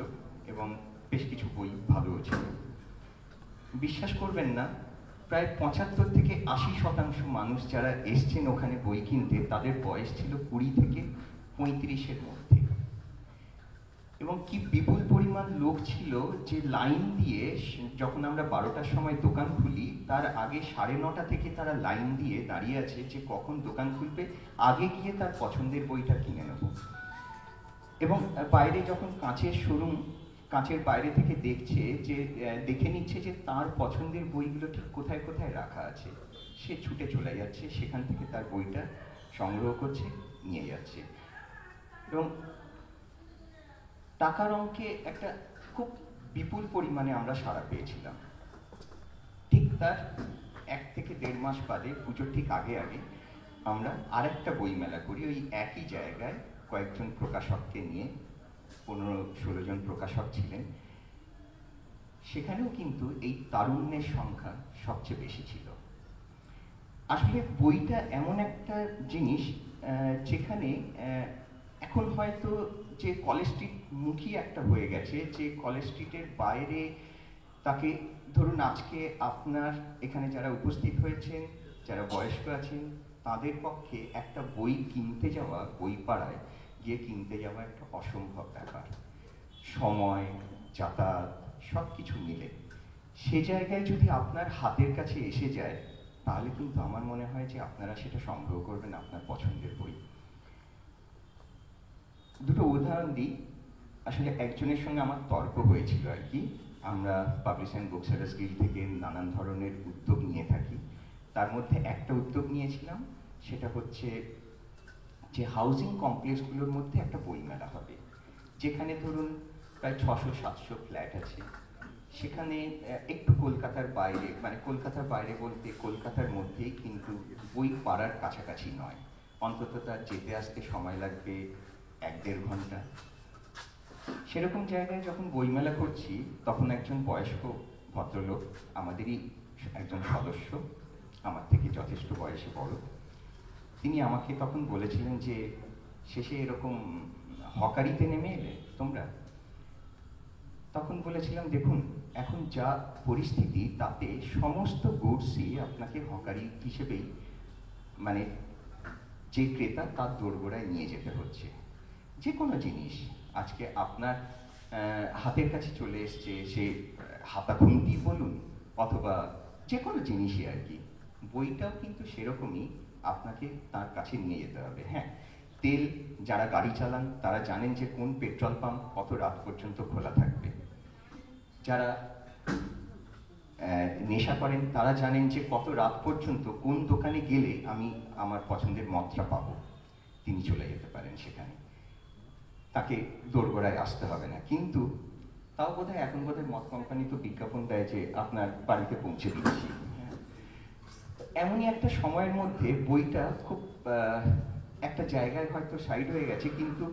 এবং বেশ কিছু বই ভালোও ছিল। বিশ্বাস করবেন না, প্রায় 75 থেকে 80% মানুষ যারা এসছেন ওখানে বই কিনতে তাদের বয়স ছিল 20 থেকে 35-এর মধ্যে। এবং কি বিপুল পরিমাণ লোক ছিল যে লাইন দিয়ে, যখন আমরা 12টার সময় দোকান খুলি তার আগে 9:30 থেকে তারা লাইন দিয়ে দাঁড়িয়ে আছে যে কখন দোকান খুলবে, আগে গিয়ে তার পছন্দের বইটা কিনে নেব। এবং বাইরে যখন কাঁচের শোরুম, কাঁচের বাইরে থেকে দেখছে যে দেখে নিচ্ছে যে তার পছন্দের বইগুলো ঠিক কোথায় কোথায় রাখা আছে, সে ছুটে চলে যাচ্ছে, সেখান থেকে তার বইটা সংগ্রহ করছে, নিয়ে যাচ্ছে। এবং টাকার অঙ্কে একটা খুব বিপুল পরিমাণে আমরা সাড়া পেয়েছিলাম। ঠিক তার 1 থেকে 1.5 মাস বাদে, পুজোর ঠিক আগে আগে আমরা আরেকটা বই মেলা করি ওই একই জায়গায়, কয়েকজন প্রকাশককে নিয়ে, 15-16 জন প্রকাশক ছিলেন। সেখানেও কিন্তু এই তারুণ্যের সংখ্যা সবচেয়ে বেশি ছিল। আসলে বইটা এমন একটা জিনিস যেখানে এখন হয়তো যে কলেজ স্ট্রিট মুখী একটা হয়ে গেছে, যে কলেজ স্ট্রিটের বাইরে তাকে, ধরুন আজকে আপনার এখানে যারা উপস্থিত হয়েছেন, যারা বয়স্ক আছেন, তাদের পক্ষে একটা বই কিনতে যাওয়া, বই পাড়ায় গিয়ে কিনতে যাওয়া একটা অসম্ভব ব্যাপার। সময়, যাতায়াত সব কিছু মিলে সে জায়গায় যদি আপনার হাতের কাছে এসে যায়, তাহলে কিন্তু আমার মনে হয় যে আপনারা সেটা সংগ্রহ করবেন আপনার পছন্দের বই। দুটো উদাহরণ দিই। আসলে একজনের সঙ্গে আমার তর্ক হয়েছিল আর কি। আমরা publish and book sellers guild থেকে নানান ধরনের উদ্যোগ নিয়ে থাকি। তার মধ্যে একটা উদ্যোগ নিয়েছিলাম, সেটা হচ্ছে যে হাউজিং কমপ্লেক্সগুলোর মধ্যে একটা বই মেলা হবে, যেখানে ধরুন প্রায় 600-700 ফ্ল্যাট আছে। সেখানে একটু কলকাতার বাইরে, মানে কলকাতার বাইরে বলতে কলকাতার মধ্যেই, কিন্তু বই পাড়ার কাছাকাছি নয়, অন্তত তার যেতে আসতে সময় লাগবে 1-1.5 ঘন্টা। সেরকম জায়গায় যখন বইমেলা করছি, তখন একজন বয়স্ক ভদ্রলোক, আমাদেরই একজন সদস্য, আমার থেকে যথেষ্ট বয়সে বড়, তিনি আমাকে তখন বলেছিলেন যে শেষে এরকম হকারিতে নেমে এলে তোমরা। তখন বলেছিলাম, দেখুন এখন যা পরিস্থিতি তাতে সমস্ত গুডসই আপনাকে হকারি হিসেবেই, মানে যে ক্রেতা তার দোরগোড়ায় নিয়ে যেতে হচ্ছে। যে কোনো জিনিস আজকে আপনার হাতের কাছে চলে এসছে, সে হাতা খুন্তি বলুন অথবা যে কোনো জিনিসই আর কি, বইটাও কিন্তু সেরকমই আপনাকে তার কাছে নিয়ে যেতে হবে। হ্যাঁ, তেল, যারা গাড়ি চালান তারা জানেন যে কোন পেট্রোল পাম্প কত রাত পর্যন্ত খোলা থাকবে, যারা নেশা করেন তারা জানেন যে কত রাত পর্যন্ত কোন দোকানে গেলে আমি আমার পছন্দের মদটা পাবো, তিনি চলে যেতে পারেন সেখানে, তাকে দোরগোড়ায় আসতে হবে না। কিন্তু তাও বোধহয় এখন বোধহয় মদ কোম্পানি তো বিজ্ঞাপন দেয় যে আপনার বাড়িতে পৌঁছে দিচ্ছি। এমনই একটা সময়ের মধ্যে বইটা খুব একটা জায়গায় হয়তো সাইড হয়ে গেছে, কিন্তু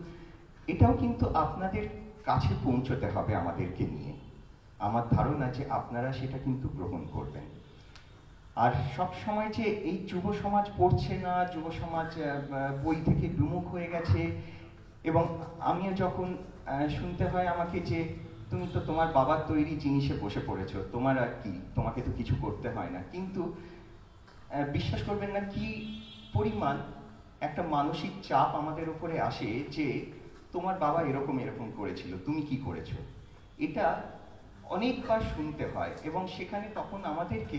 এটাও কিন্তু আপনাদের কাছে পৌঁছতে হবে আমাদেরকে নিয়ে। আমার ধারণা যে আপনারা সেটা কিন্তু গ্রহণ করবেন। আর সব সময় যে এই যুব সমাজ পড়ছে না, যুব সমাজ বই থেকে বিমুখ হয়ে গেছে, এবং আমিও যখন শুনতে হয় আমাকে যে তুমি তো তোমার বাবার তৈরি জিনিসে বসে পড়েছো, তোমার আর কি, তোমাকে তো কিছু করতে হয় না। কিন্তু বিশ্বাস করবেন না কি পরিমাণ একটা মানসিক চাপ আমাদের উপরে আসে যে তোমার বাবা এরকম এরকম করেছিল, তুমি কি করেছো, এটা অনেকবার শুনতে হয়। এবং সেখানে তখন আমাদেরকে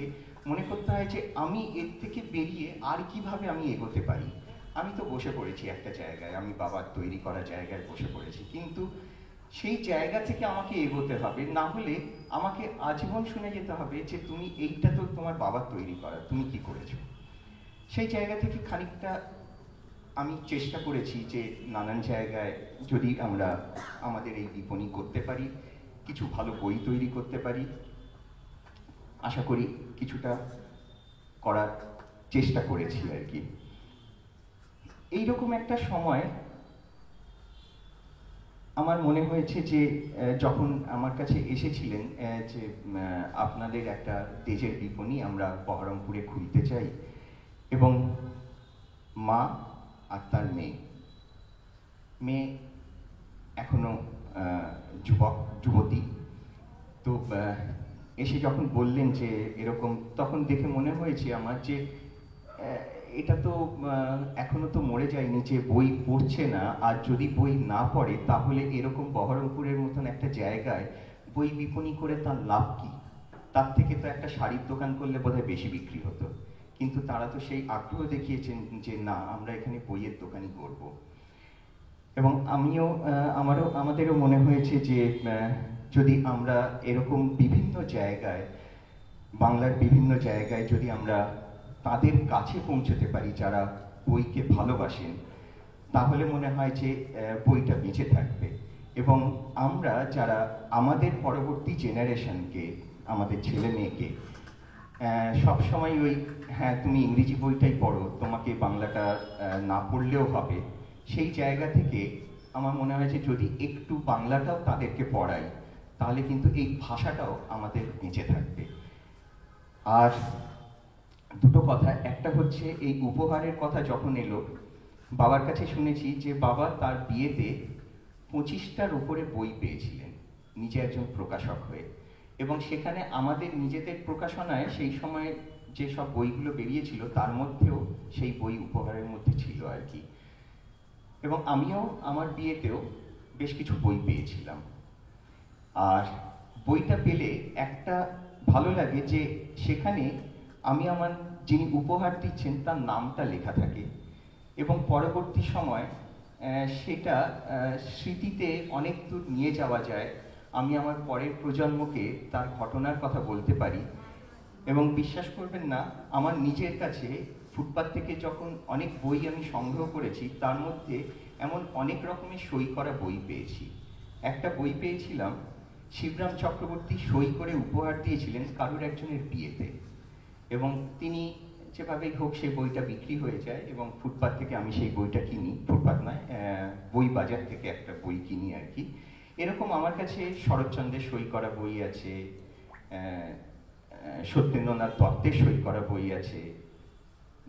মনে করতে হয় যে আমি এর থেকে বেরিয়ে আর কিভাবে আমি এগোতে পারি। আমি তো বসে পড়েছি একটা জায়গায়, আমি বাবার তৈরি করা জায়গায় বসে পড়েছি, কিন্তু সেই জায়গা থেকে আমাকে এগোতে হবে, না হলে আমাকে আজীবন শুনে যেতে হবে যে তুমি এইটা তো তোমার বাবার তৈরি করা, তুমি কি করেছো। সেই জায়গা থেকে খানিকটা আমি চেষ্টা করেছি যে নানান জায়গায় যদি আমরা আমাদের এই বিপণী করতে পারি, কিছু ভালো বই তৈরি করতে পারি, আশা করি কিছুটা করার চেষ্টা করেছি আর কি। এইরকম একটা সময় আমার মনে হয়েছে যে যখন আমার কাছে এসেছিলেন যে আপনাদের একটা দেজের বিপণী আমরা বহরমপুরে খুলতে চাই, এবং মা আর তার মেয়ে এখনো যুবতী, তো এসে যখন বললেন যে এরকম, তখন দেখে মনে হয়েছে আমার যে এটা তো এখনো তো মরে যায়নি, যে বই পড়ছে না, আর যদি বই না পড়ে তাহলে এরকম বহরমপুরের মতন একটা জায়গায় বই বিপণী করে তার লাভ কি। তার থেকে তো একটা শাড়ির দোকান করলে বোধহয় বেশি বিক্রি হতো, কিন্তু তারা তো সেই আগ্রহ দেখিয়েছেন যে না, আমরা এখানে বইয়ের দোকানই করব। এবং আমাদেরও মনে হয়েছে যে যদি আমরা এরকম বিভিন্ন জায়গায়, বাংলার বিভিন্ন জায়গায় যদি আমরা তাদের কাছে পৌঁছতে পারি যারা বইকে ভালোবাসেন, তাহলে মনে হয় যে বইটা বেঁচে থাকবে। এবং আমরা যারা আমাদের পরবর্তী জেনারেশনকে, আমাদের ছেলে মেয়েকে সবসময় ওই হ্যাঁ তুমি ইংরেজি বইটাই পড়ো, তোমাকে বাংলাটা না পড়লেও হবে, সেই জায়গা থেকে আমার মনে হয় যে যদি একটু বাংলাটাও তাদেরকে পড়াই, তাহলে কিন্তু এই ভাষাটাও আমাদের বেঁচে থাকবে। আর দুটো কথা, একটা হচ্ছে এই উপহারের কথা যখন এলো, বাবার কাছে শুনেছি যে বাবা তার বিয়েতে 25টার উপরে বই পেয়েছিলেন নিজে একজন প্রকাশক হয়ে, এবং সেখানে আমাদের নিজেদের প্রকাশনায় সেই সময় যে সব বইগুলো বেরিয়েছিল তার মধ্যেও সেই বই উপহারের মধ্যে ছিল আর কি। এবং আমিও আমার বিয়েতেও বেশ কিছু বই পেয়েছিলাম। আর বইটা পেলে একটা ভালো লাগে যে সেখানে আমি আমার যিনি উপহার দিচ্ছেন তার নামটা লেখা থাকে, এবং পরবর্তী সময় সেটা স্মৃতিতে অনেক দূর নিয়ে যাওয়া যায়। আমি আমার পরের প্রজন্মকে তার ঘটনার কথা বলতে পারি। এবং বিশ্বাস করবেন না, আমার নিজের কাছে ফুটপাত থেকে যখন অনেক বই আমি সংগ্রহ করেছি, তার মধ্যে এমন অনেক রকমের সই করা বই পেয়েছি। একটা বই পেয়েছিলাম শিবরাম চক্রবর্তী সই করে উপহার দিয়েছিলেন কারুর একজনের বিয়েতে, এবং তিনি যেভাবেই হোক সেই বইটা বিক্রি হয়ে যায়, এবং ফুটপাত থেকে আমি সেই বইটা কিনি, ফুটপাত নয় বই বাজার থেকে একটা বই কিনি আর কি। এরকম আমার কাছে শরৎচন্দ্রের সই করা বই আছে, সত্যেন্দ্রনাথ দত্তের সই করা বই আছে,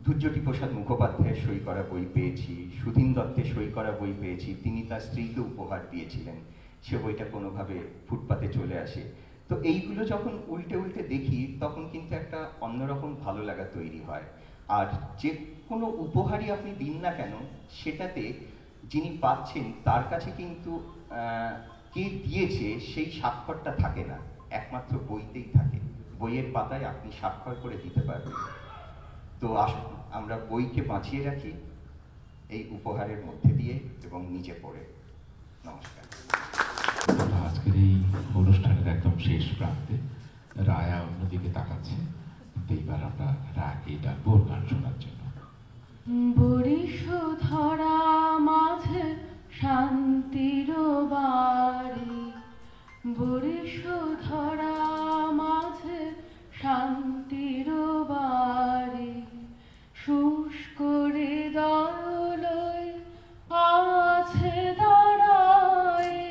ধূর্যটি প্রসাদ মুখোপাধ্যায়ের সই করা বই পেয়েছি, সুধীন দত্তের সই করা বই পেয়েছি। তিনি তার স্ত্রীকে উপহার দিয়েছিলেন, সে বইটা কোনোভাবে ফুটপাতে চলে আসে। তো এইগুলো যখন উল্টে উল্টে দেখি, তখন কিন্তু একটা অন্যরকম ভালো লাগা তৈরি হয়। আর যে কোনো উপহারই আপনি দিন না কেন, সেটাতে যিনি পাচ্ছেন তার কাছে কিন্তু কে দিয়েছে সেই স্বাক্ষরটা থাকে না, একমাত্র বইতেই থাকে। বইয়ের পাতায় আপনি স্বাক্ষর করে দিতে পারবেন। তো আসুন আমরা বইকে বাঁচিয়ে রাখি এই উপহারের মধ্যে দিয়ে এবং নিজে পড়ে। নমস্কার। আজকের এই অনুষ্ঠানের একদম শেষ প্রান্তে রায়া অন্যদিকে তাকাচ্ছে, কিন্তু এইবার আমরা রায়াকে ডাকবো ওর গান শোনার জন্য। বরিশ ধরা মাঝে শান্তির বাড়ি, বরিশ ধরা মাঝে শান্তির বাড়ি, শুষ্ক হৃদয় আছে দাঁড়ায়।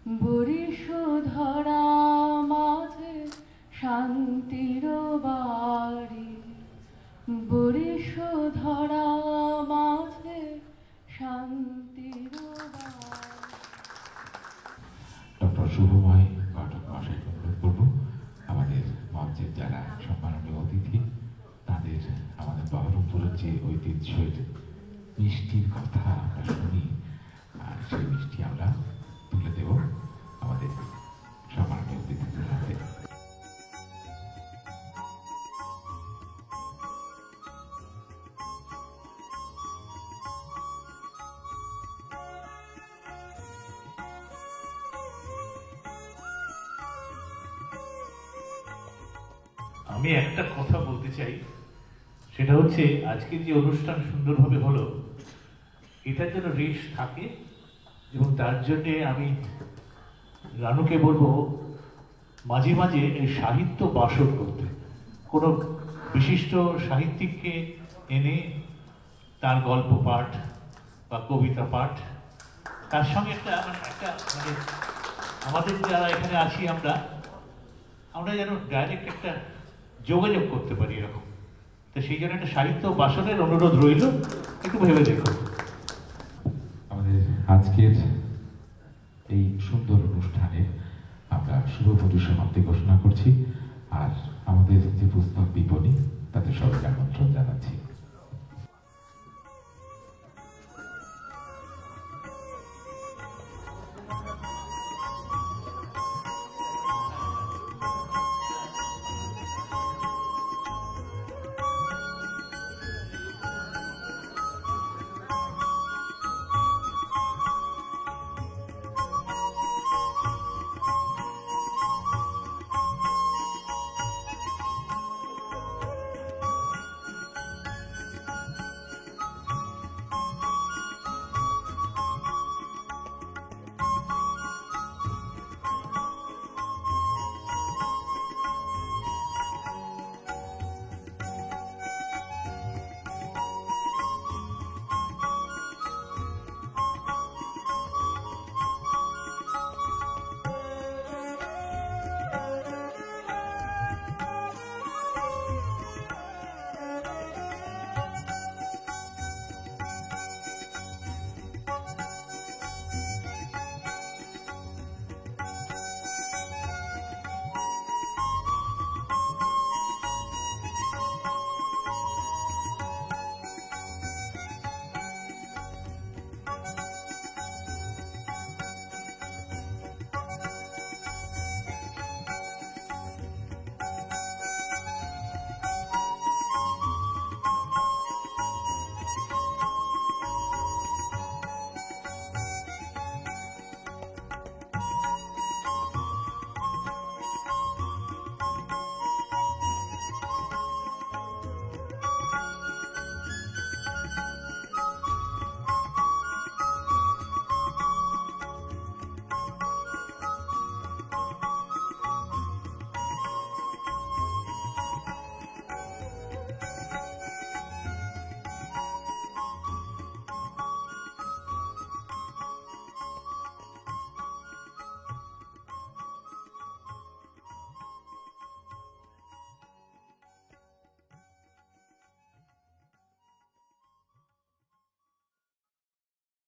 বরিশ ধরা মাঝে শান্তির বাড়ি, বরিশ ধরা মাঝে শান্তির বাড়ি। ডক্টর শুভময় পাঠক মহাশয়কে অনুরোধ করবো আমাদের মঞ্চের যারা সম্মাননীয় অতিথি তাদের আমাদের বহরমপুরের যে ঐতিহ্যের মিষ্টির কথা আমরা শুনি, আর সেই মিষ্টি আমরা তুলে দেব আমাদের সম্মাননীয় অতিথিদের হাতে। আমি একটা কথা বলতে চাই, সেটা হচ্ছে আজকে যে অনুষ্ঠান সুন্দরভাবে হলো এটা যেন রেশ থাকে, এবং তার জন্যে আমি রানুকে বলবো মাঝে মাঝে এই সাহিত্য বাসর করতে, কোনো বিশিষ্ট সাহিত্যিককে এনে তার গল্প পাঠ বা কবিতা পাঠ, তার সঙ্গে একটা মানে আমাদের যারা এখানে আছি আমরা যেন ডাইরেক্ট একটা যোগাযোগ করতে পারি এরকম। তো সেই জন্য একটা সাহিত্য বাসনের অনুরোধ রইল, একটু ভেবে দেখো। আমাদের আজকের এই সুন্দর অনুষ্ঠানে আমরা শুভ পরিসমাপ্তি ঘোষণা করছি, আর আমাদের যে পুস্তক বিপণী তাদের সবাইকে আমন্ত্রণ জানাচ্ছি।